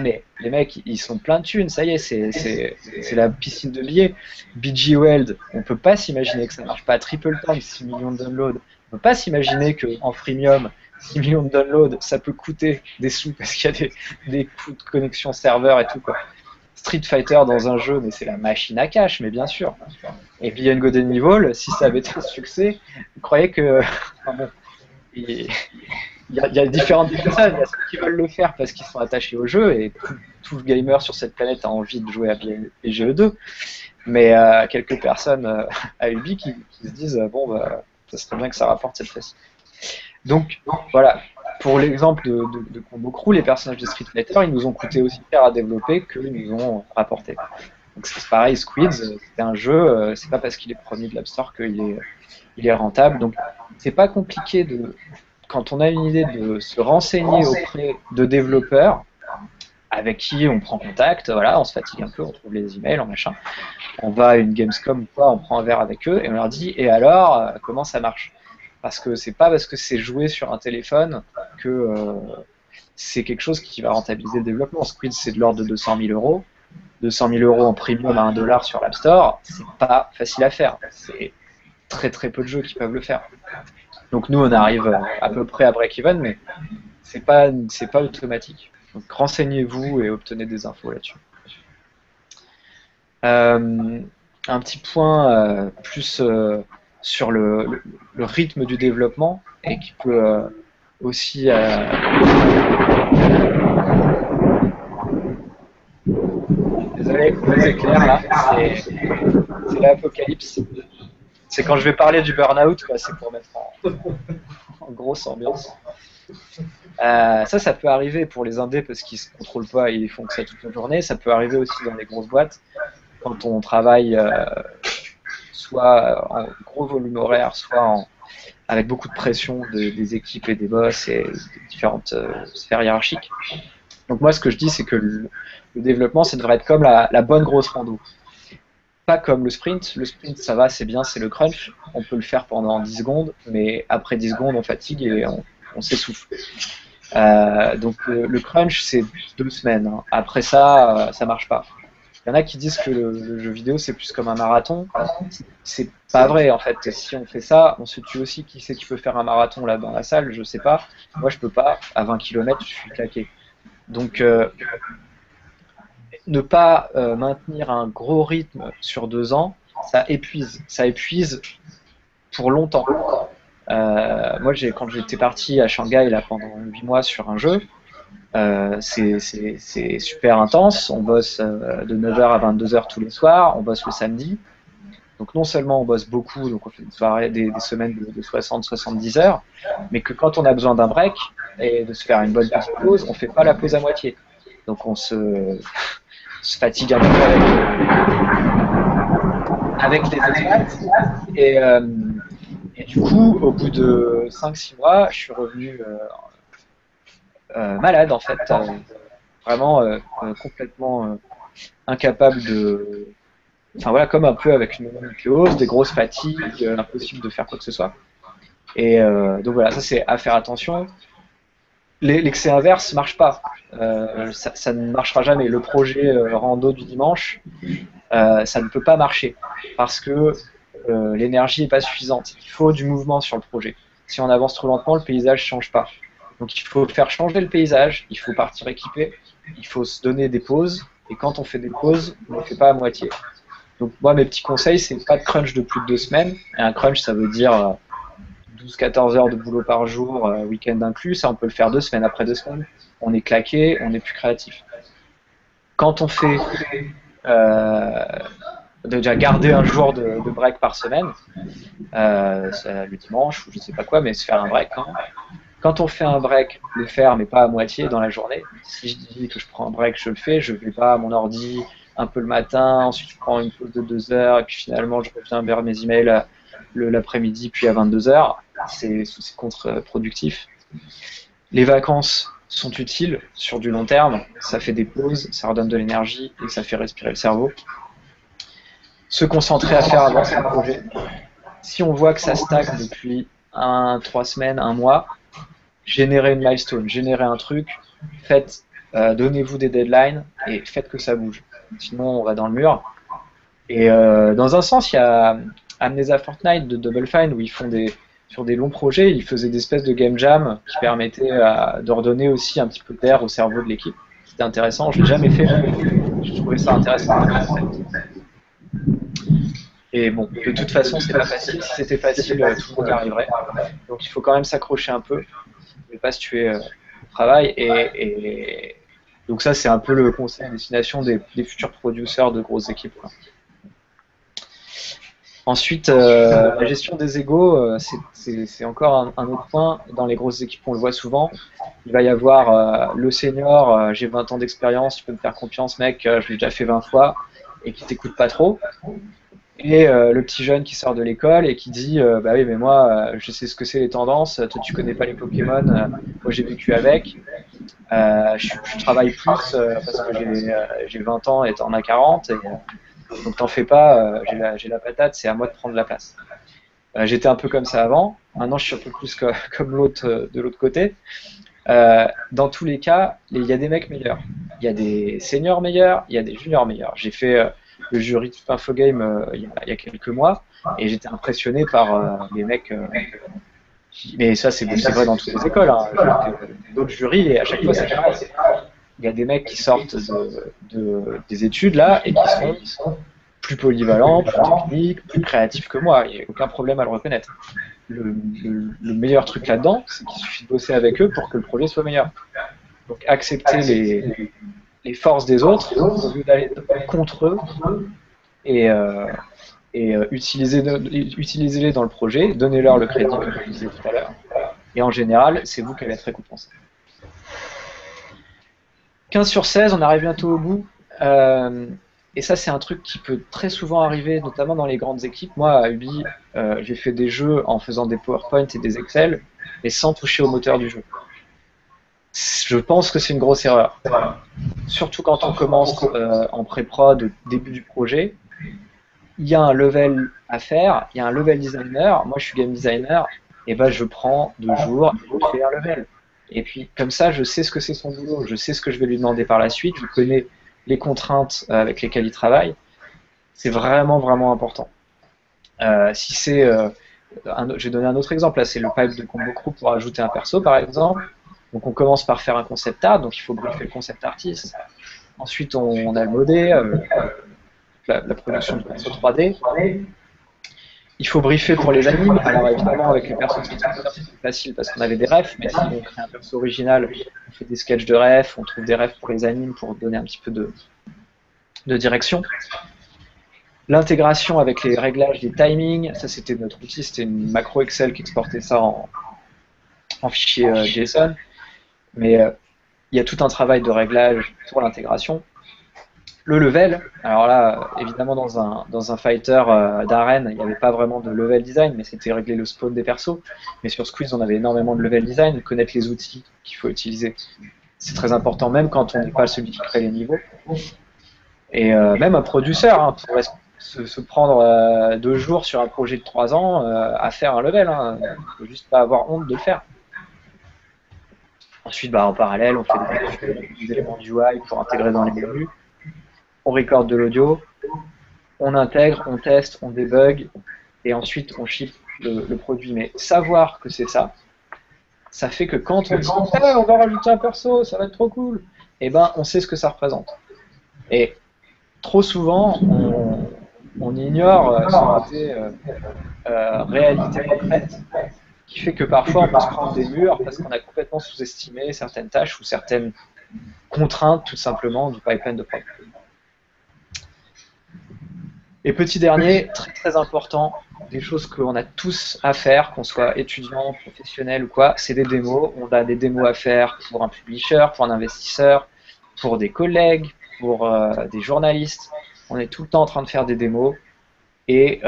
mais les mecs, ils sont pleins de thunes, ça y est, c'est la piscine de billets. BG Weld, on peut pas s'imaginer que ça marche pas. Triple Time, 6 millions de downloads. On peut pas s'imaginer qu'en freemium, 6 millions de downloads, ça peut coûter des sous parce qu'il y a des coûts de connexion serveur et tout, quoi. Street Fighter dans un jeu, mais c'est la machine à cash, mais bien sûr. Et Beyond Good and Evil, si ça avait été un succès, vous croyez que... Enfin bon, il y a différentes personnes, il y a ceux qui veulent le faire parce qu'ils sont attachés au jeu, et tout le gamer sur cette planète a envie de jouer à BGE2, mais quelques personnes à Ubi qui se disent bon, bah, ça serait bien que ça rapporte cette fois-ci. Donc voilà, pour l'exemple de Combo Crew, les personnages de Street Fighter, ils nous ont coûté aussi cher à développer qu'ils nous ont rapporté. Donc c'est pareil, Squids, c'est un jeu, c'est pas parce qu'il est premier de l'App Store qu'il est rentable. Donc c'est pas compliqué quand on a une idée de se renseigner auprès de développeurs avec qui on prend contact, voilà, on se fatigue un peu, on trouve les emails, machin. On va à une Gamescom ou quoi, on prend un verre avec eux et on leur dit et alors, comment ça marche? Parce que c'est pas parce que c'est joué sur un téléphone que c'est quelque chose qui va rentabiliser le développement. Squid, c'est de l'ordre de 200 000 euros. 200 000 euros en premium à $1 sur l'App Store, c'est pas facile à faire. C'est très très peu de jeux qui peuvent le faire. Donc nous, on arrive à peu près à break-even, mais c'est pas automatique. Donc renseignez-vous et obtenez des infos là-dessus. Un petit point plus sur le rythme du développement et qui peut aussi désolé, c'est clair là, c'est l'apocalypse. C'est quand je vais parler du burn-out, c'est pour mettre en grosse ambiance. Ça peut arriver pour les indés parce qu'ils se contrôlent pas et ils font que ça toute la journée. Ça peut arriver aussi dans les grosses boîtes quand on travaille soit en gros volume horaire, soit avec beaucoup de pression des équipes et des boss et des différentes sphères hiérarchiques. Donc moi, ce que je dis, c'est que le développement, ça devrait être comme la bonne grosse rando. Pas comme le sprint. Le sprint, ça va, c'est bien, c'est le crunch. On peut le faire pendant 10 secondes, mais après 10 secondes, on fatigue et on s'essouffle. Donc le crunch, c'est 2 semaines. Hein. Après ça, ça marche pas. Il y en a qui disent que le jeu vidéo, c'est plus comme un marathon. C'est pas vrai, en fait. Si on fait ça, on se tue aussi. Qui c'est qui peut faire un marathon là dans la salle? Je sais pas. Moi, je peux pas. À 20 km, je suis claqué. Donc, ne pas maintenir un gros rythme sur 2 ans, ça épuise. Ça épuise pour longtemps. Moi, quand j'étais parti à Shanghai là, pendant 8 mois sur un jeu, c'est super intense. On bosse de 9h à 22h tous les soirs, on bosse le samedi. Donc non seulement on bosse beaucoup, donc on fait des semaines de 60-70 heures, mais que quand on a besoin d'un break et de se faire une bonne petite pause, on fait pas la pause à moitié. Donc on se fatigue un peu avec les expats. Et du coup, au bout de 5-6 mois, je suis revenu malade en fait, vraiment complètement incapable de... Enfin voilà, comme un peu avec une mononucléose, des grosses fatigues, impossible de faire quoi que ce soit. Et donc voilà, ça c'est à faire attention. L'excès inverse marche pas, ça ne marchera jamais. Le projet rando du dimanche, ça ne peut pas marcher parce que l'énergie n'est pas suffisante. Il faut du mouvement sur le projet. Si on avance trop lentement, le paysage ne change pas. Donc il faut faire changer le paysage, il faut partir équipé, il faut se donner des pauses, et quand on fait des pauses, on ne les fait pas à moitié. Donc moi, mes petits conseils, c'est pas de crunch de plus de 2 semaines. Et un crunch, ça veut dire 12-14 heures de boulot par jour, week-end inclus. Ça, on peut le faire 2 semaines. Après 2 semaines, on est claqué, on est plus créatif. Quand on fait déjà garder un jour de break par semaine, le dimanche ou je sais pas quoi, mais se faire un break quand même. Quand on fait un break, le faire, mais pas à moitié dans la journée. Si je dis que je prends un break, je le fais. Je vais pas à mon ordi un peu le matin, ensuite je prends une pause de 2 heures, et puis finalement je reviens vers mes emails l'après-midi, puis à 22 heures. C'est contre-productif. Les vacances sont utiles sur du long terme. Ça fait des pauses, ça redonne de l'énergie et ça fait respirer le cerveau. Se concentrer à faire avancer le projet. Si on voit que ça stagne depuis 3 semaines, 1 mois, générer une milestone, générer un truc, faites donnez-vous des deadlines et faites que ça bouge. Sinon, on va dans le mur. Et dans un sens, il y a Amnesia Fortnite de Double Fine où ils font sur des longs projets, ils faisaient des espèces de game jam qui permettaient de redonner aussi un petit peu d'air au cerveau de l'équipe. C'était intéressant, je l'ai jamais fait, mais je trouvais ça intéressant. Et bon, de toute façon, c'est pas facile. Si c'était facile, tout le monde y arriverait. Donc il faut quand même s'accrocher un peu, ne pas se tuer au travail. Et donc ça, c'est un peu le conseil à destination des futurs producers de grosses équipes, quoi. Ensuite, la gestion des égos, c'est encore un autre point. Dans les grosses équipes, on le voit souvent. Il va y avoir le senior, j'ai 20 ans d'expérience, tu peux me faire confiance, mec, je l'ai déjà fait 20 fois, et qui t'écoute pas trop. Et le petit jeune qui sort de l'école et qui dit bah oui, mais moi, je sais ce que c'est les tendances, toi tu connais pas les Pokémon, moi j'ai vécu avec. Je travaille plus parce que j'ai 20 ans et t'en as 40. Donc t'en fais pas, j'ai la patate, c'est à moi de prendre la place. J'étais un peu comme ça avant, maintenant je suis un peu plus comme l'autre de l'autre côté. Dans tous les cas, il y a des mecs meilleurs, il y a des seniors meilleurs, il y a des juniors meilleurs. J'ai fait le jury de Infogame il y a quelques mois et j'étais impressionné par les mecs. Mais ça c'est vrai dans toutes les écoles, hein. D'autres jurys et à chaque fois c'est pareil. Il y a des mecs qui sortent des études là et qui sont plus polyvalents, plus techniques, plus créatifs que moi. Il n'y a aucun problème à le reconnaître. Le meilleur truc là-dedans, c'est qu'il suffit de bosser avec eux pour que le projet soit meilleur. Donc accepter les forces des autres au lieu d'aller contre eux et utilisez-les dans le projet, donnez-leur le crédit comme je disais tout à l'heure. Et en général, c'est vous qui allez être récompensé. 15 sur 16, on arrive bientôt au bout. Et ça, c'est un truc qui peut très souvent arriver, notamment dans les grandes équipes. Moi, à Ubi, j'ai fait des jeux en faisant des PowerPoint et des Excel, mais sans toucher au moteur du jeu. Je pense que c'est une grosse erreur. Surtout quand on commence en pré-prod, au début du projet. Il y a un level à faire, il y a un level designer. Moi, je suis game designer, et ben je prends 2 jours et je fais un level. Et puis, comme ça, je sais ce que c'est son boulot, je sais ce que je vais lui demander par la suite, je connais les contraintes avec lesquelles il travaille. C'est vraiment, vraiment important. Si c'est... je vais donner un autre exemple, là, c'est le pipe de Combo Crew pour ajouter un perso, par exemple. Donc, on commence par faire un concept art, donc il faut briefer le concept artiste. Ensuite, on a le modé, la production du perso 3D. Il faut briefer pour les animes. Alors évidemment avec les persos c'est facile parce qu'on avait des refs, mais si on crée un perso original, on fait des sketchs de refs, on trouve des refs pour les animes pour donner un petit peu de direction. L'intégration avec les réglages des timings, ça c'était notre outil, c'était une macro Excel qui exportait ça en fichier JSON. Mais il y a tout un travail de réglage pour l'intégration. Le level, alors là, évidemment dans un fighter d'arène, il n'y avait pas vraiment de level design, mais c'était régler le spawn des persos. Mais sur Squeeze, on avait énormément de level design, connaître les outils qu'il faut utiliser. C'est très important, même quand on n'est pas celui qui crée les niveaux. Et même un producteur, hein, pourrait se prendre 2 jours sur un projet de 3 ans à faire un level. Hein. Il ne faut juste pas avoir honte de le faire. Ensuite, en parallèle, on fait des éléments du UI pour intégrer dans les menus. On recorde de l'audio, on intègre, on teste, on débug, et ensuite on ship le produit. Mais savoir que c'est ça, ça fait que quand on dit hey, on va rajouter un perso, ça va être trop cool, et ben on sait ce que ça représente. Et trop souvent, on ignore ce côté réalité concrète, qui fait que parfois on peut se prendre des murs parce qu'on a complètement sous-estimé certaines tâches ou certaines contraintes tout simplement du pipeline de prod. Et petit dernier, très très important, des choses qu'on a tous à faire, qu'on soit étudiant, professionnel ou quoi, c'est des démos. On a des démos à faire pour un publisher, pour un investisseur, pour des collègues, pour des journalistes. On est tout le temps en train de faire des démos et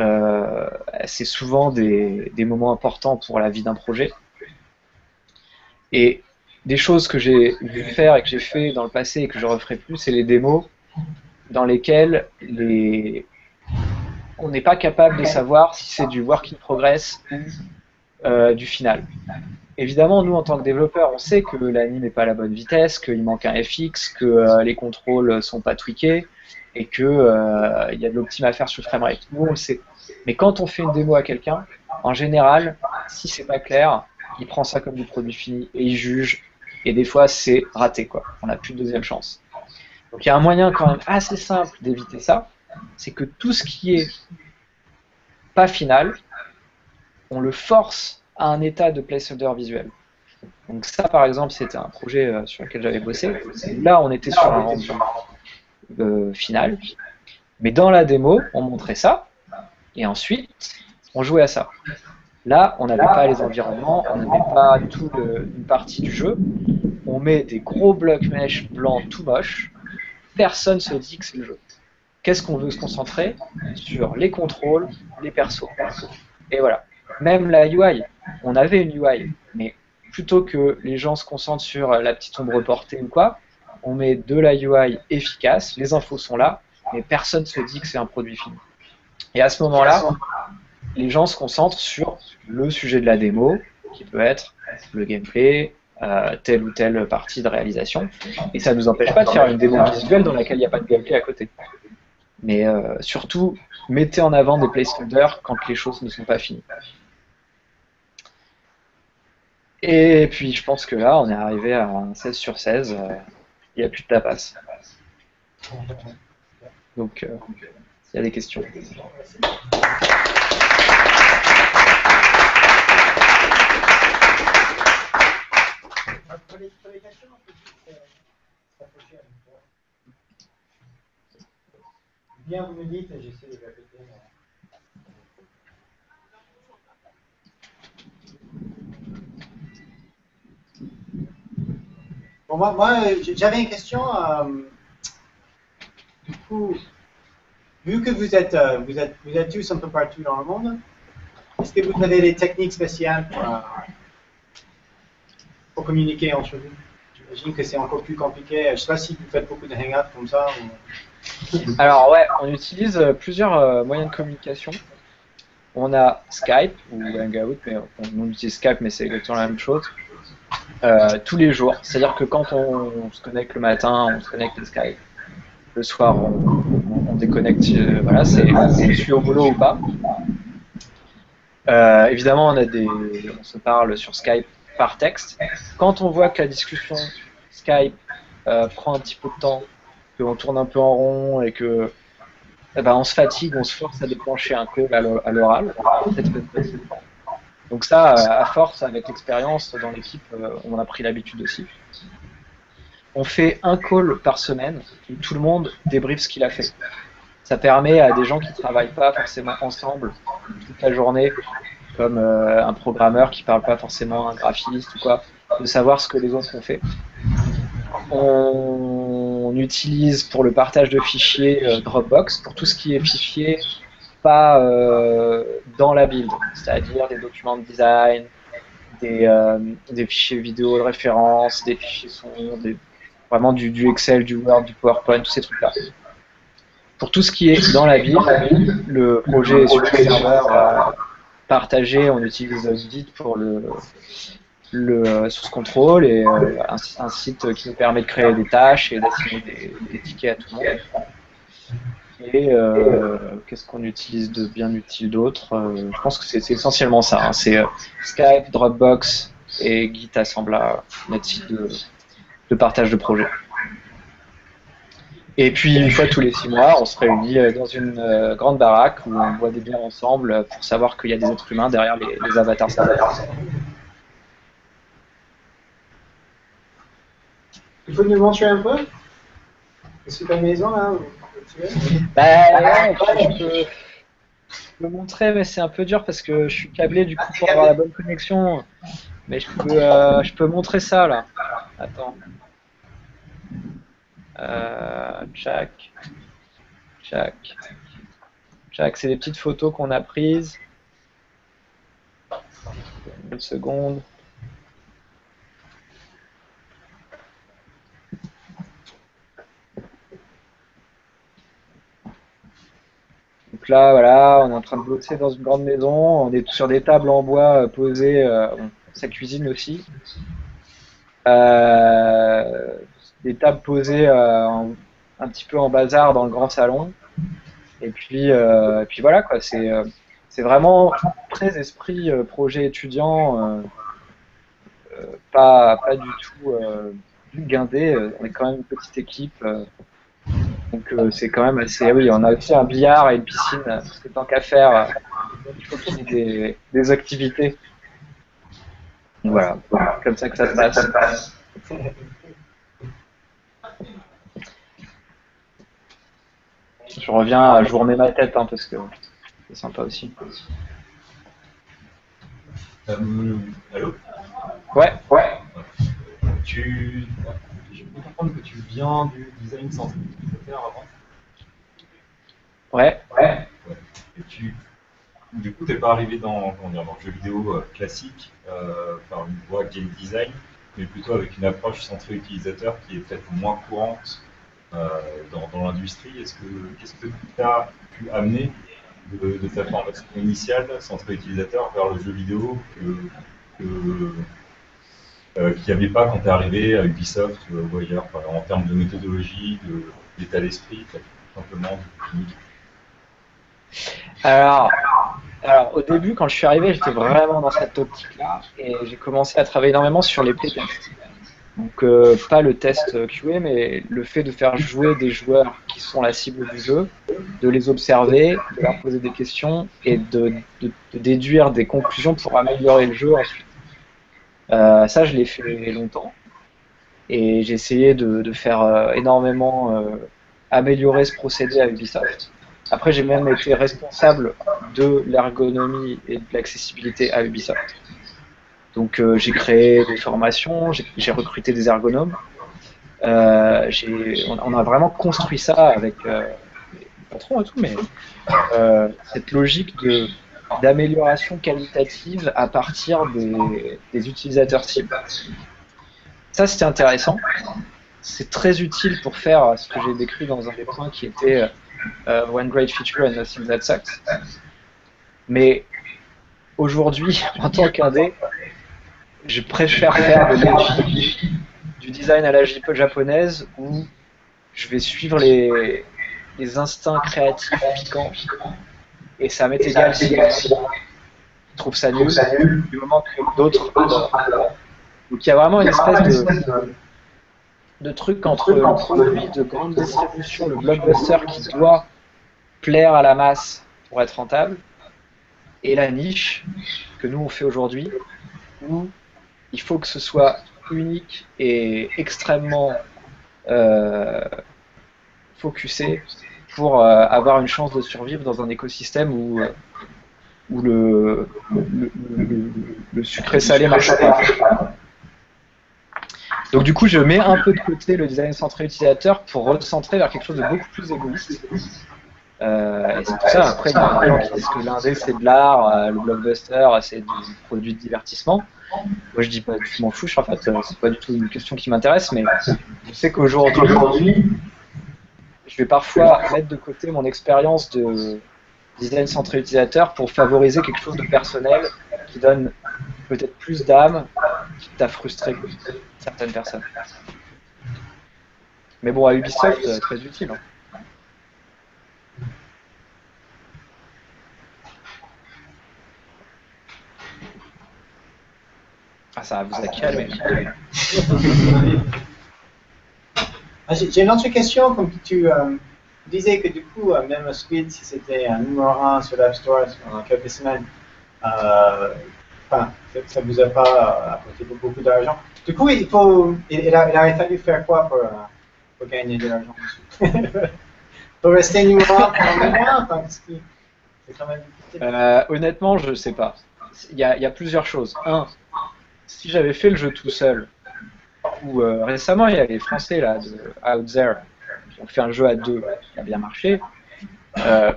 c'est souvent des moments importants pour la vie d'un projet. Et des choses que j'ai vu faire et que j'ai fait dans le passé et que je referai plus, c'est les démos dans lesquelles on n'est pas capable de savoir si c'est du work in progress ou du final. évidemment, nous, en tant que développeurs, on sait que l'anime n'est pas à la bonne vitesse, qu'il manque un FX, que les contrôles sont pas tweakés, et que il y a de l'optime à faire sur le framerate. Nous, on le sait. Mais quand on fait une démo à quelqu'un, en général, si c'est pas clair, il prend ça comme du produit fini et il juge. Et des fois, c'est raté, quoi. On n'a plus de deuxième chance. Donc il y a un moyen quand même assez simple d'éviter ça, c'est que tout ce qui est pas final, on le force à un état de placeholder visuel. Donc ça, par exemple, c'était un projet sur lequel j'avais bossé. Là, on était sur un rendu final, mais dans la démo, on montrait ça, et ensuite, on jouait à ça. Là, on n'avait pas les environnements, on n'avait pas toute une partie du jeu. On met des gros blocs mesh blancs tout moches. Personne se dit que c'est le jeu. Qu'est-ce qu'on veut se concentrer? Sur les contrôles, les persos. Et voilà. Même la UI, on avait une UI, mais plutôt que les gens se concentrent sur la petite ombre portée ou quoi, on met de la UI efficace, les infos sont là, mais personne se dit que c'est un produit fini. Et à ce moment-là, les gens se concentrent sur le sujet de la démo, qui peut être le gameplay, telle ou telle partie de réalisation, et ça ne nous empêche pas de faire une démo visuelle dans laquelle il n'y a pas de gameplay à côté. Mais surtout, mettez en avant des placeholders quand les choses ne sont pas finies. Et puis je pense que là, on est arrivé à un 16 sur 16, il n'y a plus de tapas. Donc, s'il y a des questions. Bien, vous me dites, j'essaie de répéter. Bon, moi j'avais une question. Du coup, vu que vous êtes tous un peu partout dans le monde, est-ce que vous avez des techniques spéciales pour communiquer entre vous? J'imagine que c'est encore plus compliqué. Je ne sais pas si vous faites beaucoup de hangouts comme ça. Ou... Alors ouais, on utilise plusieurs moyens de communication. On a Skype ou Hangout, mais on utilise Skype, mais c'est exactement la même chose. Tous les jours, c'est-à-dire que quand on se connecte le matin, on se connecte à Skype. Le soir, on déconnecte. Voilà, c'est je suis au boulot ou pas. Évidemment, on se parle sur Skype par texte. Quand on voit que la discussion Skype prend un petit peu de temps, qu'on tourne un peu en rond et que on se fatigue, on se force à déclencher un call à l'oral. Donc ça, à force, avec l'expérience dans l'équipe, on a pris l'habitude aussi. On fait un call par semaine où tout le monde débriefe ce qu'il a fait. Ça permet à des gens qui ne travaillent pas forcément ensemble toute la journée, comme un programmeur qui ne parle pas forcément à un graphiste ou quoi, de savoir ce que les autres ont fait. On utilise pour le partage de fichiers Dropbox pour tout ce qui est fichier pas dans la build, c'est-à-dire des documents de design, des fichiers vidéo de référence, des fichiers son, vraiment du Excel, du Word, du PowerPoint, tous ces trucs-là. Pour tout ce qui est dans la build, le projet est sur le serveur partagé, on utilise Git pour le source control et un site qui nous permet de créer des tâches et d'assigner des tickets à tout le monde. Et qu'est-ce qu'on utilise de bien utile d'autre? Je pense que c'est essentiellement ça. Hein. C'est Skype, Dropbox et Git Assembler, notre site de partage de projet. Et puis une fois tous les 6 mois, on se réunit dans une grande baraque où on boit des bières ensemble pour savoir qu'il y a des êtres humains derrière les avatars. Il faut nous montrer un peu? C'est ta maison là? Je peux montrer, mais c'est un peu dur parce que je suis câblé du coup pour avoir la bonne connexion. Mais je peux montrer ça là. Attends. Tchac. C'est des petites photos qu'on a prises. Une seconde. Donc là, voilà, on est en train de bosser dans une grande maison, on est sur des tables en bois posées. sa cuisine aussi. Des tables posées un petit peu en bazar dans le grand salon. Et puis voilà quoi, c'est vraiment très esprit projet étudiant, pas du tout guindé. On est quand même une petite équipe, donc c'est quand même assez. Oui, on a aussi un billard et une piscine, parce que tant qu'à faire, il faut qu'il y ait des activités. Donc, voilà, comme ça que ça se passe. Je vous remets ma tête parce que c'est sympa aussi. Allô? Ouais. Je peux comprendre que tu viens du design centré utilisateur avant? Ouais. Et du coup, t'es pas arrivé dans le jeu vidéo classique par une voie game design, mais plutôt avec une approche centrée utilisateur qui est peut-être moins courante dans l'industrie. Qu'est-ce que tu as pu amener de ta formation initiale centrée utilisateur vers le jeu vidéo qu'il n'y avait pas quand tu es arrivé à Ubisoft ou ailleurs, en termes de méthodologie, d'état d'esprit, tout simplement, de technique? Alors, au début, quand je suis arrivé, j'étais vraiment dans cette optique-là et j'ai commencé à travailler énormément sur les playtests. Donc, pas le test QA, mais le fait de faire jouer des joueurs qui sont la cible du jeu, de les observer, de leur poser des questions et de déduire des conclusions pour améliorer le jeu ensuite. Ça, je l'ai fait longtemps et j'ai essayé de faire énormément améliorer ce procédé à Ubisoft. Après, j'ai même été responsable de l'ergonomie et de l'accessibilité à Ubisoft. Donc, j'ai créé des formations, j'ai recruté des ergonomes. On a vraiment construit ça avec le patron et tout, mais cette logique d'amélioration qualitative à partir des utilisateurs cibles. Ça, c'était intéressant. C'est très utile pour faire ce que j'ai décrit dans un des points qui était One Great Feature and Nothing That Sucks. Mais aujourd'hui, en tant qu'indé, je préfère faire du design à la japonaise où je vais suivre les instincts créatifs piquants et ça m'est égal si je trouve ça nul du moment que d'autres adorent. Donc il y a vraiment une espèce de truc entre le produit de grande distribution, le blockbuster qui doit plaire à la masse pour être rentable, et la niche que nous on fait aujourd'hui, où il faut que ce soit unique et extrêmement focusé pour avoir une chance de survivre dans un écosystème où le sucré salé marche pas. Donc du coup, je mets un peu de côté le design centré utilisateur pour recentrer vers quelque chose de beaucoup plus égoïste. Et c'est pour ça, après, il y a des gens qui disent que l'indé c'est de l'art, le blockbuster c'est du produit de divertissement. Moi je dis pas, je m'en fiche en fait, c'est pas du tout une question qui m'intéresse, mais je sais qu'aujourd'hui, je vais parfois mettre de côté mon expérience de design centré utilisateur pour favoriser quelque chose de personnel qui donne peut-être plus d'âme, qui t'a frustré certaines personnes. Mais bon, à Ubisoft, très utile. Hein. Ah, ça vous a calmé. J'ai une autre question, comme tu disais que du coup, même Squid, si c'était un numéro 1 sur l'App Store en quelques semaines, ça ne vous a pas apporté beaucoup d'argent. Du coup, il aurait fallu faire quoi pour gagner de l'argent dessus? Pour rester numéro 1 pendant un mois, c'est quand même difficile. Honnêtement, je ne sais pas. Il y a plusieurs choses. Un, si j'avais fait le jeu tout seul, ou récemment il y a les Français là, de Out There, qui ont fait un jeu à deux qui a bien marché.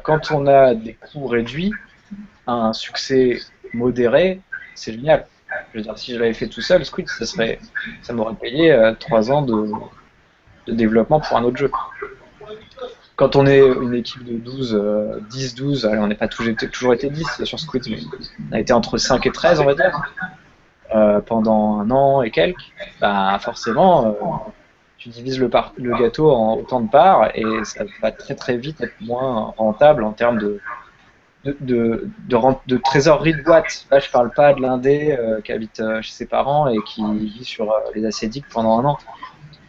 Quand on a des coûts réduits, un succès modéré, c'est génial. Je veux dire, si je l'avais fait tout seul, Squid, ça m'aurait payé 3 ans de développement pour un autre jeu. Quand on est une équipe de 10-12, on n'est pas toujours été 10 sur Squid, mais on a été entre 5 et 13, on va dire. pendant 1 an et quelques, bah forcément, tu divises le gâteau en autant de parts et ça va très très vite être moins rentable en termes de trésorerie de boîte. Là, je parle pas de l'indé qui habite chez ses parents et qui vit sur les acédiques pendant 1 an.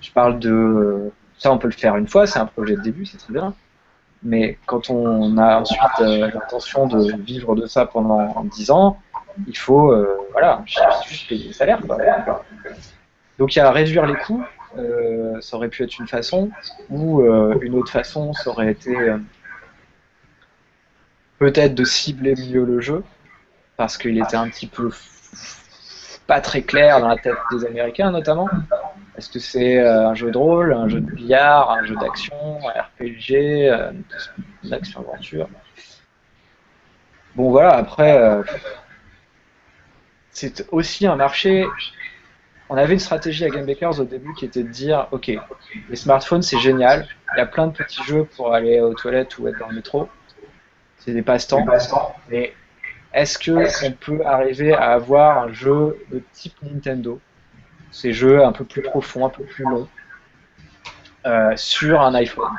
Je parle de ça, on peut le faire une fois, c'est un projet de début, c'est très bien. Mais quand on a ensuite l'intention de vivre de ça pendant 10 ans, il faut voilà, juste payer le salaire, quoi. Donc il y a à réduire les coûts, ça aurait pu être une façon, ou une autre façon, ça aurait été peut-être de cibler mieux le jeu, parce qu'il était un petit peu pas très clair dans la tête des Américains notamment. Est-ce que c'est un jeu de rôle, un jeu de billard, un jeu d'action, un RPG, une action-aventure? Bon voilà, après, c'est aussi un marché. On avait une stratégie à GameBakers au début qui était de dire, ok, les smartphones c'est génial, il y a plein de petits jeux pour aller aux toilettes ou être dans le métro, c'est des passe-temps, mais est-ce qu'on peut arriver à avoir un jeu de type Nintendo, ces jeux un peu plus profonds, un peu plus longs, sur un iPhone?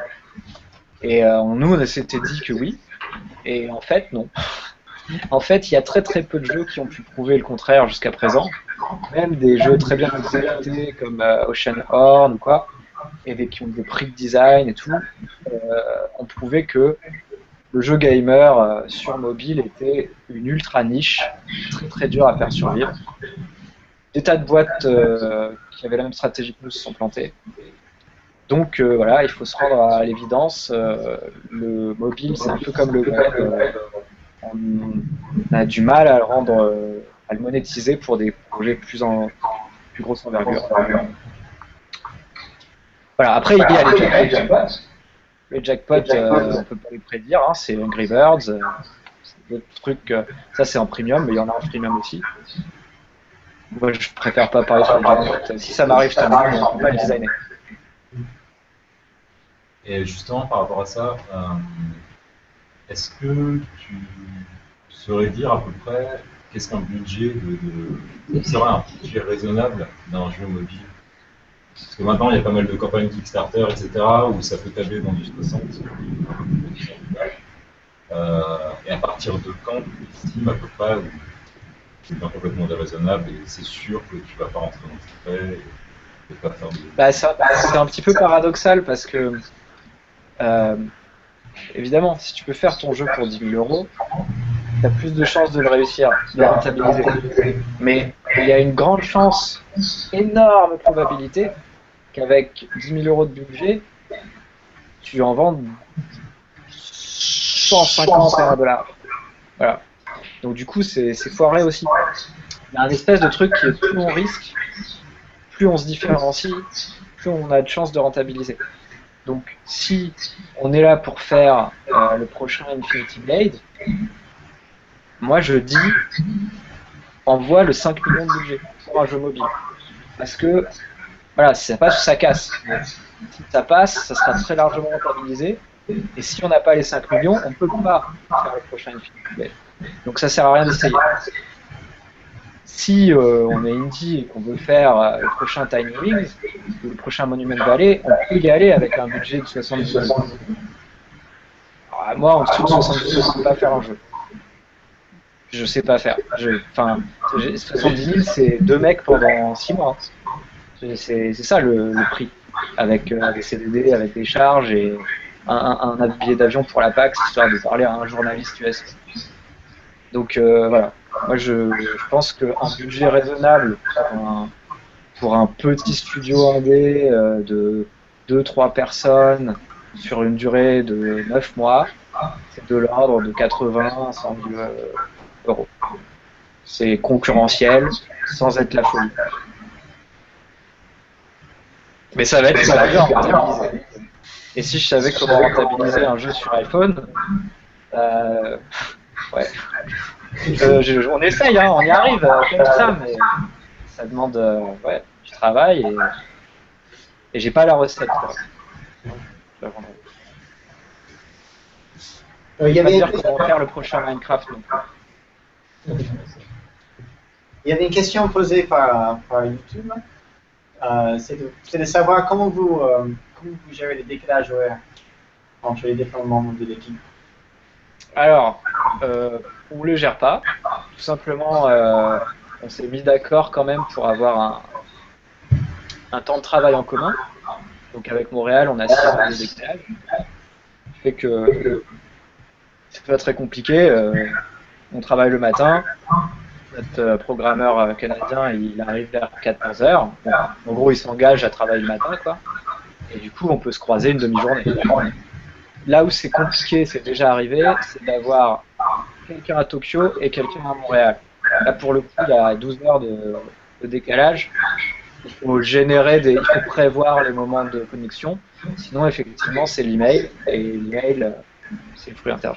Et nous, on s'était dit que oui, et en fait, non. En fait, il y a très très peu de jeux qui ont pu prouver le contraire jusqu'à présent. Même des jeux très bien exécutés comme Oceanhorn ou quoi, et qui ont des prix de design et tout, ont prouvé que le jeu gamer sur mobile était une ultra niche, très très dur à faire survivre. Des tas de boîtes qui avaient la même stratégie que nous se sont plantées. Donc voilà, il faut se rendre à l'évidence, le mobile c'est un peu comme le web, on a du mal à le rendre, à le monétiser pour des projets plus grosse envergure. Voilà, après il y a les jackpots. Les jackpots, on peut pas les prédire, hein, c'est Angry Birds, c'est d'autres trucs, ça c'est en premium, mais il y en a en freemium aussi. Moi je préfère pas parler sur les jackpots, si ça m'arrive, je t'avoue, on peut pas le designer. Et justement, par rapport à ça, est-ce que tu saurais dire à peu près qu'est-ce qu'un budget c'est vrai, un budget raisonnable d'un jeu mobile? Parce que maintenant, il y a pas mal de campagnes Kickstarter, etc., où ça peut tabler dans du 60. Et à partir de quand tu estimes à peu près où c'est bien complètement déraisonnable et c'est sûr que tu vas pas rentrer dans le frais et pas faire de... Bah, c'est un petit peu paradoxal parce que évidemment, si tu peux faire ton jeu pour 10 000 €, tu as plus de chances de le réussir, de le rentabiliser. Mais il y a une grande chance, énorme probabilité, qu'avec 10 000 € de budget, tu en vends 150 à $1. Voilà. Donc du coup, c'est foiré aussi. Il y a un espèce de truc qui est plus on risque, plus on se différencie, plus on a de chances de rentabiliser. Donc, si on est là pour faire le prochain Infinity Blade, moi je dis, envoie le 5 millions de budget pour un jeu mobile. Parce que, voilà, si ça passe ou ça casse. Si ça passe, ça sera très largement rentabilisé. Et si on n'a pas les 5 millions, on ne peut pas faire le prochain Infinity Blade. Donc ça sert à rien d'essayer. Si on est indie et qu'on veut faire le prochain Tiny Wings ou le prochain Monument Valley, on peut y aller avec un budget de 70 000 €. Alors, moi, en dessous de 70 000 €, je ne peux pas faire un jeu. Je sais pas faire. 70 000 €, c'est 2 mecs pendant 6 mois. C'est ça le prix. Avec des CDD, avec des charges et un billet d'avion pour la PAX, histoire de parler à un journaliste US. Donc voilà. Moi, je pense qu'un budget raisonnable pour un petit studio indé de 2-3 personnes sur une durée de 9 mois, c'est de l'ordre de 80 à 100 000 €. C'est concurrentiel, sans être la folie. Mais ça va être super dur à rentabiliser. Et si je savais comment rentabiliser un jeu sur iPhone, ouais. On essaye, hein, on y arrive comme ça, mais ça demande ouais, du travail et j'ai pas la recette. Je vais pas dire comment faire le prochain Minecraft non plus. Il y avait une question posée par YouTube. C'est de savoir comment vous gérez les décalages horaires entre les différents membres de l'équipe. Alors, on le gère pas. Tout simplement, on s'est mis d'accord quand même pour avoir un temps de travail en commun. Donc avec Montréal, on a 6 heures de décalage. Ce qui fait que c'est pas très compliqué. On travaille le matin. Notre programmeur canadien, il arrive vers 14h. Bon, en gros, il s'engage à travailler le matin, quoi. Et du coup, on peut se croiser une demi-journée. Là où c'est compliqué, c'est déjà arrivé, c'est d'avoir quelqu'un à Tokyo et quelqu'un à Montréal. Là, pour le coup, il y a 12 heures de décalage. Il faut il faut prévoir les moments de connexion. Sinon, effectivement, c'est l'email. Et l'email, c'est le flux interne.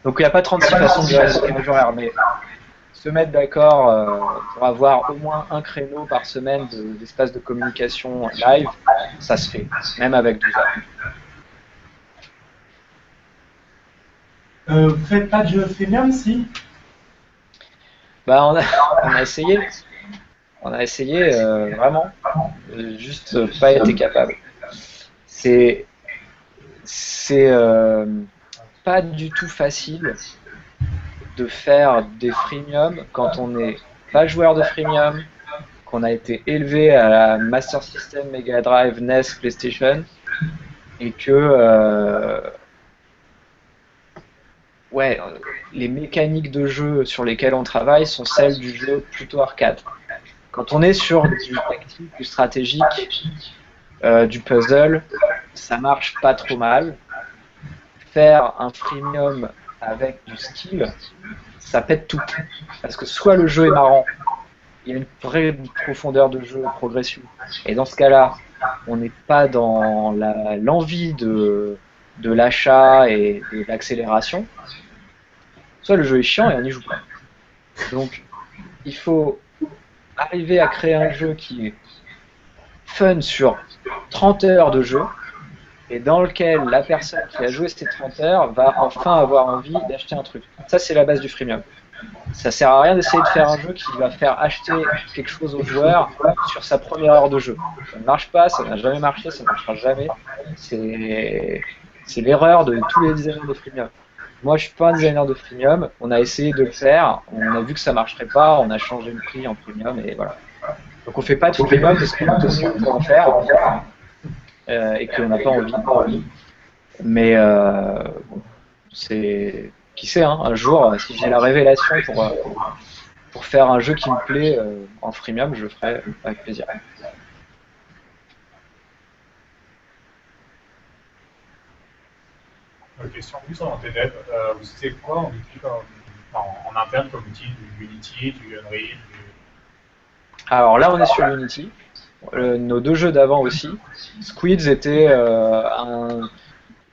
Donc, il n'y a pas 36 façons de gérer le décalage horaire, mais se mettre d'accord pour avoir au moins un créneau par semaine d'espace de communication live, ça se fait, même avec 12 heures. Vous faites pas de jeu freemium, si? Bah, on a essayé. On a essayé vraiment, juste pas été capable. C'est pas du tout facile de faire des freemium quand on n'est pas joueur de freemium, qu'on a été élevé à la Master System, Mega Drive, NES, PlayStation, et que les mécaniques de jeu sur lesquelles on travaille sont celles du jeu plutôt arcade. Quand on est sur du tactique, du stratégique, du puzzle, ça marche pas trop mal. Faire un freemium avec du skill, ça pète tout. Parce que soit le jeu est marrant, il y a une vraie profondeur de jeu, progression, et dans ce cas-là, on n'est pas dans l'envie de l'achat et de l'accélération, soit le jeu est chiant et on n'y joue pas. Donc, il faut arriver à créer un jeu qui est fun sur 30 heures de jeu, et dans lequel la personne qui a joué ces 30 heures va enfin avoir envie d'acheter un truc. Ça, c'est la base du freemium. Ça sert à rien d'essayer de faire un jeu qui va faire acheter quelque chose au joueur sur sa première heure de jeu. Ça ne marche pas, ça n'a jamais marché, ça ne marchera jamais. C'est l'erreur de tous les designers de freemium. Moi, je suis pas un designer de freemium. On a essayé de le faire, on a vu que ça marcherait pas, on a changé le prix en premium et voilà. Donc on fait pas de freemium parce qu'on a besoin pour en faire. Et qu'on n'a pas envie. Mais bon, c'est qui sait, hein, un jour, si j'ai la révélation pour faire un jeu qui me plaît en freemium, je le ferai avec plaisir. Question plus en TDEP. Vous utilisez quoi en outil en interne comme outil, du Unity, du Unreal Alors là, on est sur Unity. Nos 2 jeux d'avant aussi. Squids était une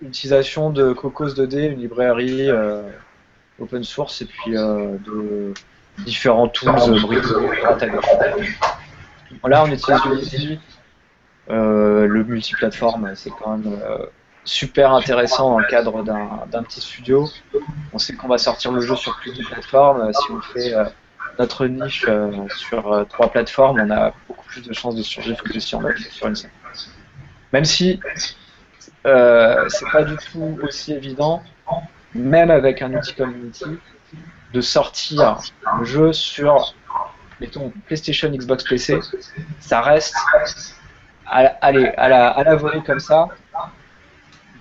utilisation de Cocos 2D, une librairie open source, et puis de différents tools bricolés à droite. Là, on utilise Unity. Le multiplateforme, c'est quand même super intéressant dans le cadre d'un petit studio. On sait qu'on va sortir le jeu sur plus de plateformes. Si on fait notre niche sur 3 plateformes, on a beaucoup plus de chances de survivre que si on l'a fait sur une seule. Même si c'est pas du tout aussi évident, même avec un outil comme Unity, de sortir le jeu sur, mettons, PlayStation, Xbox, PC, ça reste, à la volée comme ça,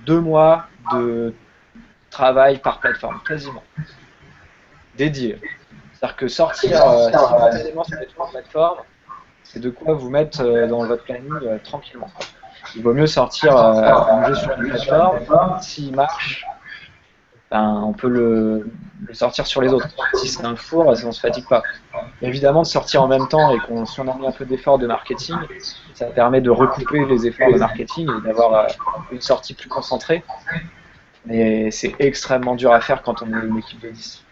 2 mois de travail par plateforme, quasiment, dédié. C'est-à-dire que sortir simultanément sur les 3 plateformes, c'est de quoi vous mettre dans votre planning tranquillement. Il vaut mieux sortir un jeu sur une plateforme, s'il marche, ben, on peut le sortir sur les autres. Si c'est un four, on ne se fatigue pas. Évidemment, de sortir en même temps et si on a mis un peu d'efforts de marketing, ça permet de recouper les efforts de marketing et d'avoir une sortie plus concentrée. Mais c'est extrêmement dur à faire quand on est une équipe de 10.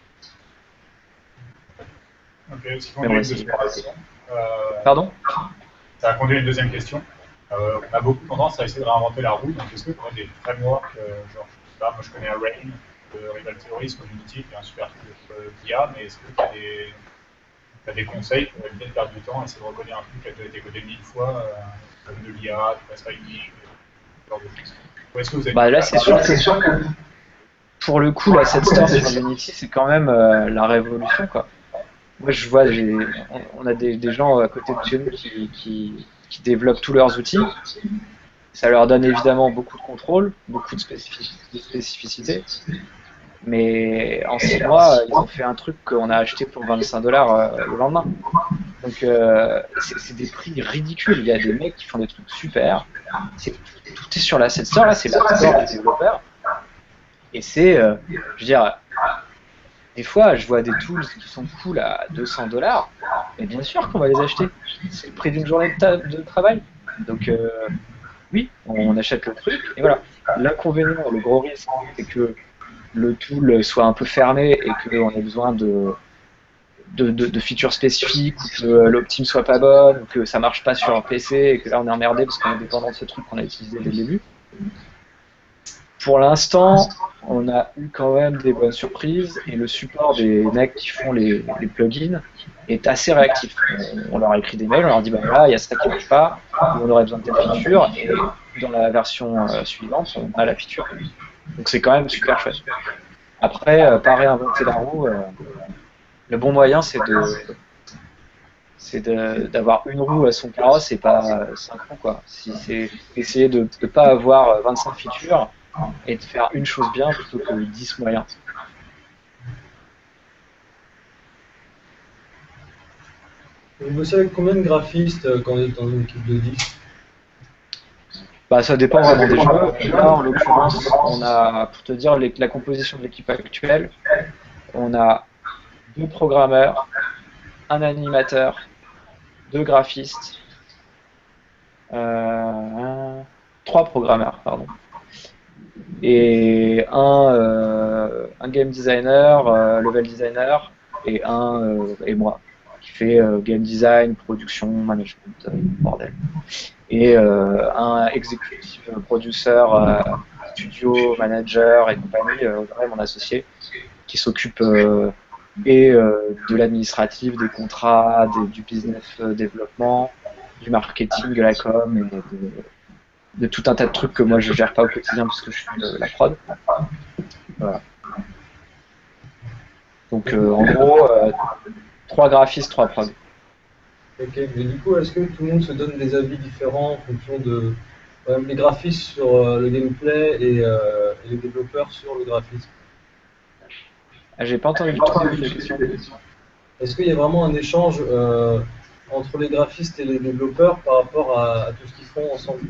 Ok, ce qui conduit une deuxième question. Pardon ? Ça a conduit à une deuxième question. On a beaucoup tendance à essayer de réinventer la roue, donc est-ce que tu as des frameworks, genre, je sais pas, moi je connais Rain, Rival Theory sur Unity, qui est un super truc d'IA, mais est-ce que tu as des conseils pour éviter de perdre du temps, essayer de recoder un truc qui a déjà été codé 1000 fois, comme de l'IA, du fast finding, ce genre de choses. Ou est-ce que vous avez Bah là, c'est sûr que pour le coup, l'asset store sur Unity, c'est quand même la révolution, quoi. Moi, je vois, on a des gens à côté de chez nous qui développent tous leurs outils. Ça leur donne évidemment beaucoup de contrôle, beaucoup de spécificité. Mais en 6 mois, ils ont fait un truc qu'on a acheté pour 25 dollars le lendemain. Donc, c'est des prix ridicules. Il y a des mecs qui font des trucs super. Tout est sur l'asset store, là, c'est l'asset store du développeur. Et c'est, je veux dire, des fois, je vois des tools qui sont cool à 200 dollars, et bien sûr qu'on va les acheter. C'est le prix d'une journée de travail. Donc, oui, on achète le truc, et voilà. L'inconvénient, le gros risque, c'est que le tool soit un peu fermé et qu'on ait besoin de features spécifiques, ou que l'optime soit pas bonne, ou que ça marche pas sur un PC, et que là on est emmerdé parce qu'on est dépendant de ce truc qu'on a utilisé dès le début. Pour l'instant, on a eu quand même des bonnes surprises et le support des mecs qui font les plugins est assez réactif. On leur a écrit des mails, on leur dit bah voilà, il y a ça qui marche pas, on aurait besoin de telle feature, et dans la version suivante, on a la feature. Donc c'est quand même super chouette. Après, pas réinventer la roue, le bon moyen c'est d'avoir une roue à son carrosse et pas 5 roues, quoi. C'est essayer de ne pas avoir 25 features et de faire une chose bien plutôt que 10 moyens. Vous bossez avec combien de graphistes quand vous êtes dans une équipe de 10? Bah, ça dépend vraiment des jeux. Là, en l'occurrence, on a, pour te dire la composition de l'équipe actuelle, on a 2 programmeurs, un animateur, 2 graphistes, 3 programmeurs, pardon, et un game designer, level designer, et moi, qui fait game design, production, management, bordel. Et un executive producer, studio, manager et compagnie, mon associé, qui s'occupe de l'administratif, des contrats, du business développement, du marketing, de la com, et de tout un tas de trucs que moi je gère pas au quotidien parce que je suis de la prod. Voilà. Donc en gros, 3 graphistes, 3 prod. Ok, mais du coup, est-ce que tout le monde se donne des avis différents en fonction de les graphistes sur le gameplay et les développeurs sur le graphisme? J'ai pas entendu tout la question. Est-ce qu'il y a vraiment un échange entre les graphistes et les développeurs par rapport à tout ce qu'ils font ensemble?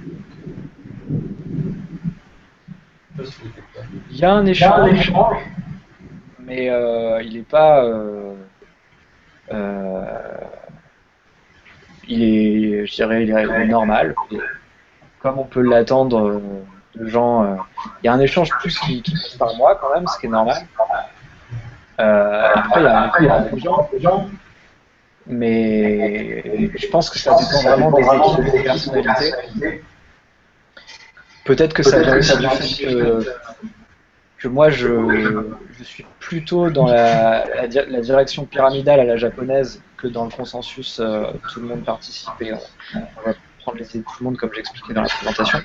Il y a un échange, mais il est pas... il est, je dirais, il est normal, comme on peut l'attendre de gens. Il y a un échange plus qui passe par moi quand même, ce qui est normal. Après, il y a des gens, mais je pense que ça dépend vraiment des équipes, des personnalités. Peut-être que ça vient aussi du fait que moi je suis plutôt dans la direction pyramidale à la japonaise que dans le consensus, tout le monde participe et on va prendre les idées de tout le monde comme j'expliquais dans la présentation.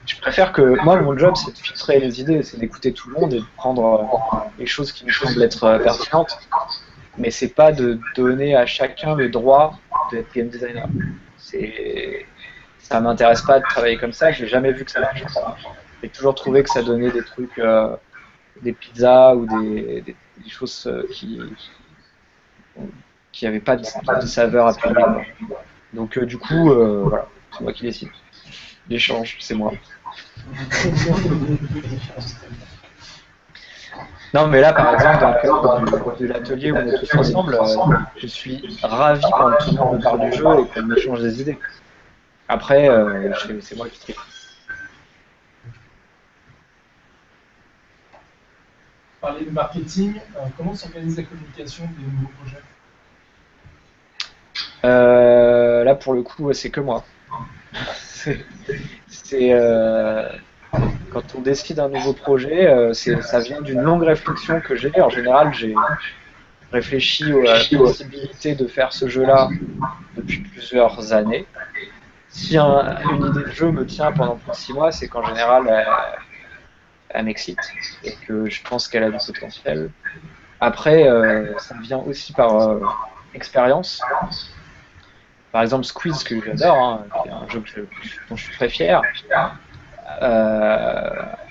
Je préfère que, moi mon job c'est de filtrer les idées, c'est d'écouter tout le monde et de prendre les choses qui me semblent être pertinentes, mais c'est pas de donner à chacun le droit d'être game designer. Ça m'intéresse pas de travailler comme ça, j'ai jamais vu que ça marche. J'ai toujours trouvé que ça donnait des trucs, des pizzas ou des choses qui n'avaient pas de saveur à appliquée. Donc du coup, voilà, c'est moi qui décide. L'échange, c'est moi. Non, mais là, par exemple, dans le cadre de l'atelier où on est tous ensemble, je suis ravi quand tout le monde me parle du jeu et qu'on échange des idées. Après, c'est moi qui trie. Parler de marketing, comment s'organise la communication des nouveaux projets? Là, pour le coup, c'est que moi. quand on décide un nouveau projet, ça vient d'une longue réflexion que j'ai. En général, j'ai réfléchi à la possibilité de faire ce jeu-là depuis plusieurs années. Si une idée de jeu me tient pendant plus de 6 mois, c'est qu'en général, elle m'excite et que je pense qu'elle a du potentiel. Après, ça vient aussi par expérience. Par exemple, Squeeze, que j'adore, hein, qui est un jeu dont je suis très fier,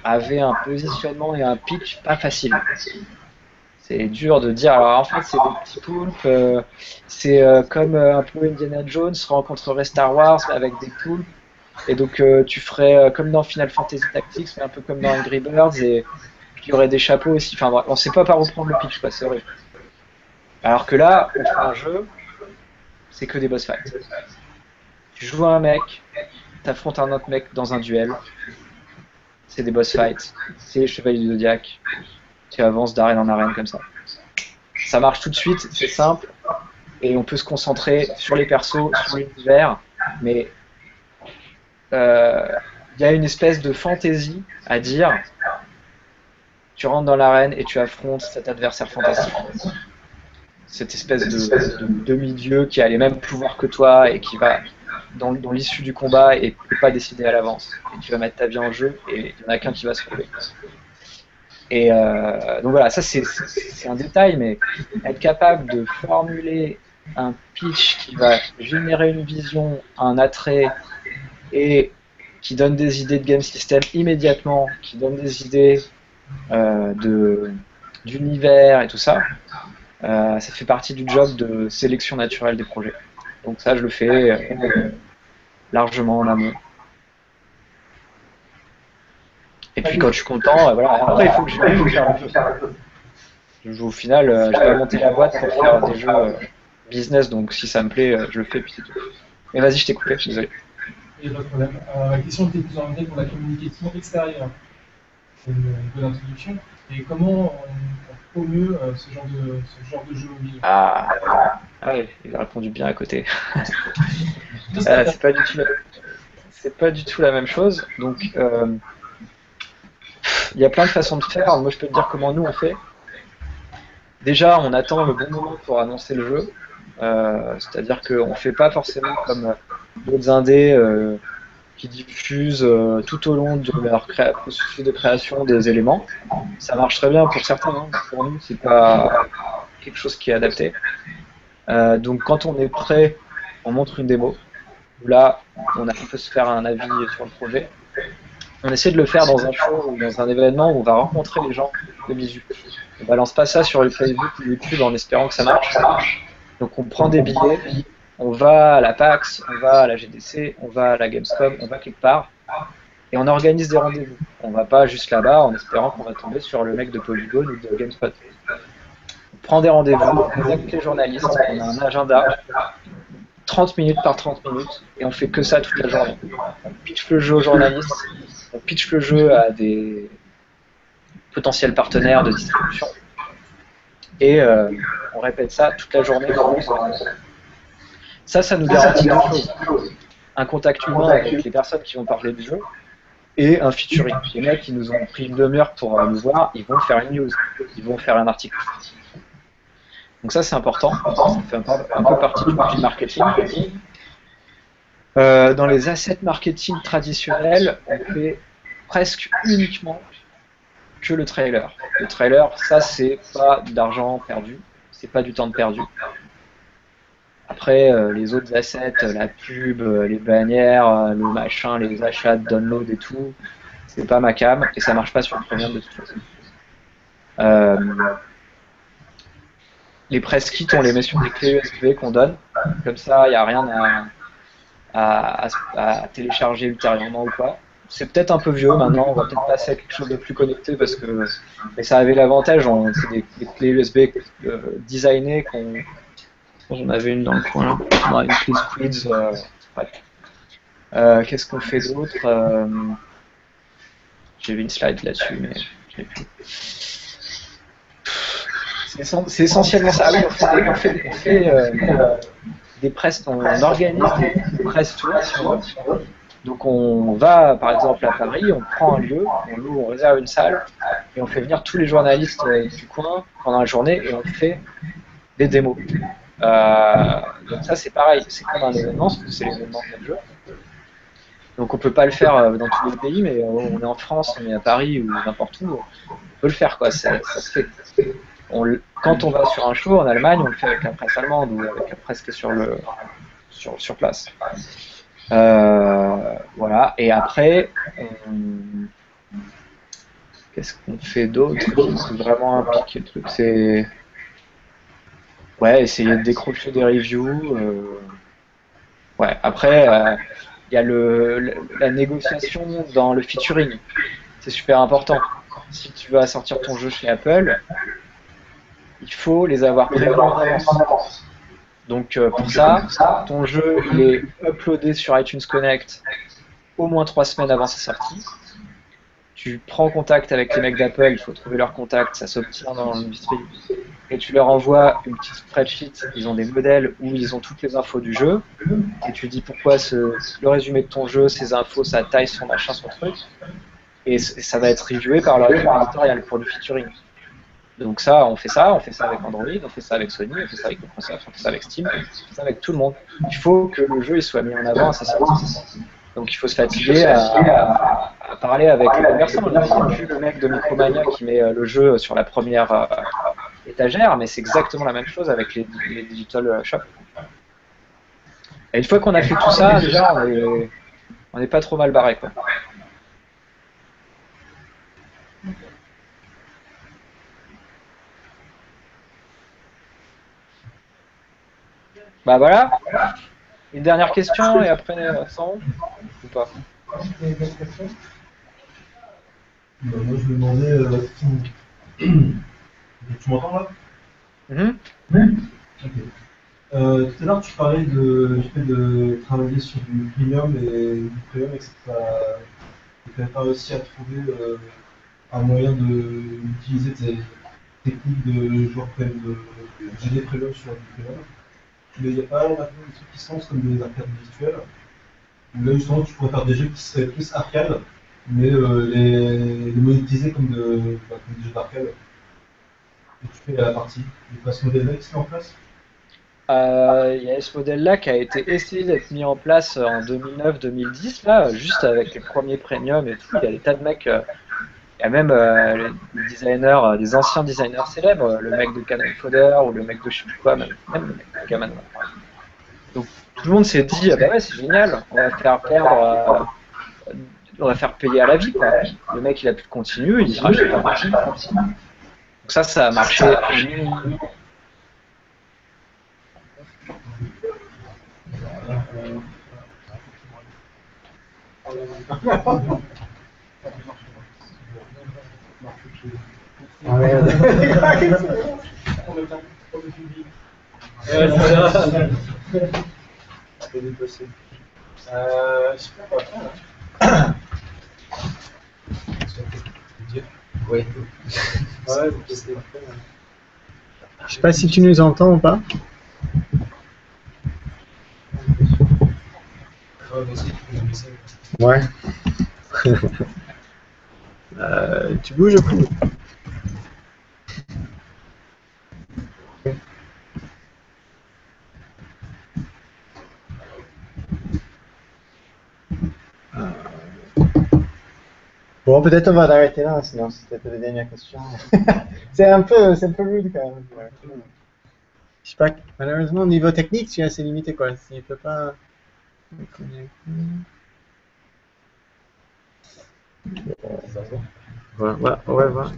avait un positionnement et un pitch pas facile. C'est dur de dire, alors en fait c'est des petits poulpes, c'est comme un peu Indiana Jones rencontrerait Star Wars mais avec des poulpes, et donc tu ferais comme dans Final Fantasy Tactics mais un peu comme dans Angry Birds, et il y aurait des chapeaux aussi, enfin bref, on sait pas par où prendre le pitch, quoi, c'est horrible. Alors que là, on fait un jeu, c'est que des boss fights. Tu joues à un mec, t'affrontes un autre mec dans un duel, c'est des boss fights, c'est les chevaliers du Zodiac. Tu avances d'arène en arène comme ça. Ça marche tout de suite, c'est simple, et on peut se concentrer sur les persos, sur l'univers, mais il y a une espèce de fantaisie à dire, tu rentres dans l'arène et tu affrontes cet adversaire fantastique. Cette espèce de demi-dieu qui a les mêmes pouvoirs que toi et qui va dans l'issue du combat et peut pas décider à l'avance. Et tu vas mettre ta vie en jeu et il n'y en a qu'un qui va se relever. Et donc voilà, ça c'est un détail, mais être capable de formuler un pitch qui va générer une vision, un attrait, et qui donne des idées de game system immédiatement, qui donne des idées d'univers et tout ça, ça fait partie du job de sélection naturelle des projets. Donc ça, je le fais largement en amont. Et puis quand je suis content, voilà. Après il faut que je faire le jeu. Au final, j'ai pas monté la boîte pour faire des jeux business, donc si ça me plaît, je le fais, puis c'est tout. Mais vas-y, je t'ai coupé, je suis désolé. Il n'y a pas de problème. La question était plus orientée pour la communication extérieure. C'est une bonne introduction. Et comment on promeut ce genre de jeu mobile? Ah ouais, il a répondu bien à côté. C'est pas du tout la même chose. Donc il y a plein de façons de faire. Moi, je peux te dire comment nous on fait. Déjà, on attend le bon moment pour annoncer le jeu. C'est-à-dire qu'on ne fait pas forcément comme d'autres indés qui diffusent tout au long de leur processus de création des éléments. Ça marche très bien pour certains, hein. Pour nous, c'est pas quelque chose qui est adapté. Donc, quand on est prêt, on montre une démo. Là, on peut se faire un avis sur le projet. On essaie de le faire dans un show ou dans un événement où on va rencontrer les gens de visu. On balance pas ça sur le Facebook ou YouTube en espérant que ça marche. Donc on prend des billets, on va à la PAX, on va à la GDC, on va à la Gamescom, on va quelque part et on organise des rendez-vous. On va pas juste là-bas en espérant qu'on va tomber sur le mec de Polygon ou de GameSpot. On prend des rendez-vous, on contacte les journalistes, on a un agenda, 30 minutes par 30 minutes, et on fait que ça toute la journée. On pitch le jeu aux journalistes, on pitch le jeu à des potentiels partenaires de distribution, et on répète ça toute la journée. Ça nous garantit deux choses. Un contact humain avec les personnes qui vont parler du jeu, et un featuring. Les mecs qui nous ont pris une demi-heure pour nous voir, ils vont faire une news, ils vont faire un article. Donc ça c'est important, ça fait un peu partie du marketing. Dans les assets marketing traditionnels, on fait presque uniquement que le trailer. Le trailer, ça c'est pas d'argent perdu, c'est pas du temps perdu. Après, les autres assets, la pub, les bannières, le machin, les achats de download et tout, c'est pas ma cam et ça marche pas sur le premium de toute façon. Les press kits, on les met sur des clés USB qu'on donne, comme ça il n'y a rien à télécharger ultérieurement ou pas. C'est peut-être un peu vieux maintenant, on va peut-être passer à quelque chose de plus connecté parce que mais ça avait l'avantage, c'est des clés USB designées qu'on. J'en avais une dans le coin là, on a une clé Squids. Qu'est-ce qu'on fait d'autre? J'ai vu une slide là-dessus, mais je l'ai plus. C'est essentiellement ça. Ah oui, on fait des press, on organise des press tours Donc on va par exemple à Paris, on prend un lieu, on réserve une salle et on fait venir tous les journalistes du coin pendant la journée et on fait des démos. Donc ça c'est pareil, c'est comme un événement, sauf que c'est l'événement de notre jeu. Donc on peut pas le faire dans tous les pays, mais on est en France, on est à Paris ou n'importe où, on peut le faire quoi, ça se fait. Quand on va sur un show en Allemagne, on le fait avec la presse allemande ou avec la presse qui est sur place. Voilà. Et après, qu'est-ce qu'on fait d'autre qui peut vraiment impliquer le truc? C'est essayer de décrocher des reviews. Ouais. Après, il y a la négociation dans le featuring. C'est super important. Si tu vas sortir ton jeu chez Apple, il faut les avoir prévus en avance. Donc pour ça, ton jeu il est uploadé sur iTunes Connect au moins 3 semaines avant sa sortie. Tu prends contact avec les mecs d'Apple, il faut trouver leur contact, ça s'obtient dans l'industrie. Et tu leur envoies une petite spreadsheet, ils ont des modèles où ils ont toutes les infos du jeu. Et tu dis pourquoi le résumé de ton jeu, ses infos, sa taille, son machin, son truc. Et ça va être reviewé par leur équipe éditoriale pour du featuring. Donc on fait ça avec Android, on fait ça avec Sony, on fait ça avec Microsoft, on fait ça avec Steam, on fait ça avec tout le monde. Il faut que le jeu il soit mis en avant à sa sortie. Donc il faut se fatiguer à parler avec le commerçant. Il n'y a plus le mec de Micromania qui met le jeu sur la première étagère, mais c'est exactement la même chose avec les digital shops. Et une fois qu'on a fait tout ça, déjà on n'est pas trop mal barré quoi. Bah voilà, une dernière question et après sans ou pas? Moi je me demandais, tu m'entends là? Ok. Tout à l'heure tu parlais du fait de travailler sur du premium et du premium et que tu n'avais pas réussi à trouver un moyen d'utiliser tes techniques de joueur premium, de GD premium sur du premium. Mais il y a pas maintenant des trucs qui se lancent comme des arcades virtuelles, où là justement tu pourrais faire des jeux qui seraient plus arcade, mais les monétiser comme des jeux d'arcade. Et tu fais la partie. Il y a pas ce modèle-là qui se met en place? Il y a ce modèle-là qui a été essayé d'être mis en place en 2009-2010, là, juste avec les premiers premiums et tout. Il y a des tas de mecs, il y a même les designers, des anciens designers célèbres, le mec de Cannon Fodder ou le mec de je sais plus quoi, même le mec de Gaman. Donc tout le monde s'est dit, bah ouais, c'est génial, on va faire perdre, on va faire payer à la vie, quoi. Le mec il a plus de continu, il rachète un petit. Donc ça a marché. Oui. Je sais pas si tu nous entends ou pas. Ouais. Tu bouges un peu. Bon, peut-être on va l'arrêter là, sinon c'était la dernière question. c'est un peu rude quand même. Je sais pas, malheureusement au niveau technique, c'est assez limité quoi. S'il ne peut pas me connecter. Voilà, on va voir.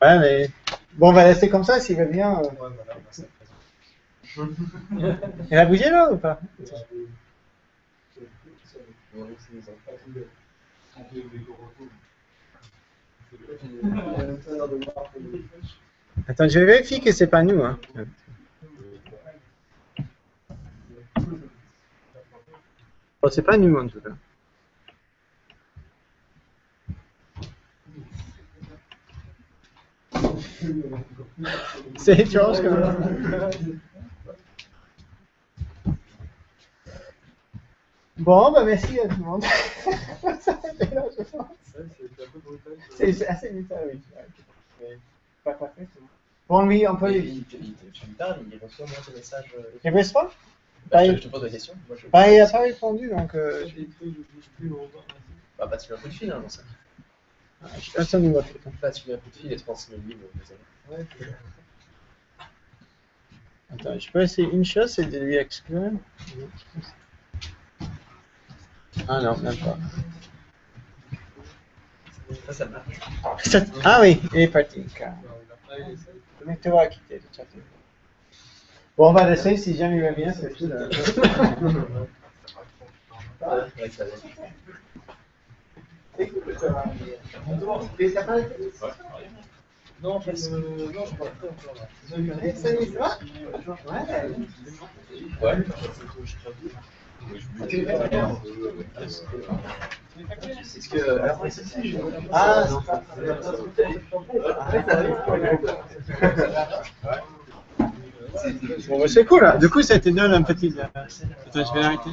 Ouais, mais bon, on va rester comme ça s'il va bien. Elle a bougé là ou pas? Attends, je vérifie que c'est pas nous. Hein. Bon, c'est pas nous en tout cas. C'est étrange quand même. Bon, bah merci à tout le monde. Ça a été là, je pense. C'est un peu brutal. C'est assez brutal, oui. Mais pas parfait, c'est bon. Bon, oui, on peut... Tu lui parles, il reçoit moi tes messages. Il reste pas? Je te pose la question. Moi, Bah, il a pas répondu, donc... Bah, passe-lui un coup de fil, hein, dans ça. Je passe son numéro de téléphone. Passe-lui un coup de fil et transmets le livre. Attends, je peux essayer une chose, c'est de lui exclure. Ah non, même pas. Ça marche. Ah oui, il est parti. Le mec te va quitter, tout à fait. Bon, on va laisser, si jamais il va bien, c'est tout. Là. Non, en fait, non, je parle pas encore là. Salut, ça va? Ouais. Est-ce que. Alors, Ah, non. Bon, bah, c'est cool, là. Du coup, ça te donne un petit... Attends, je vais arrêter.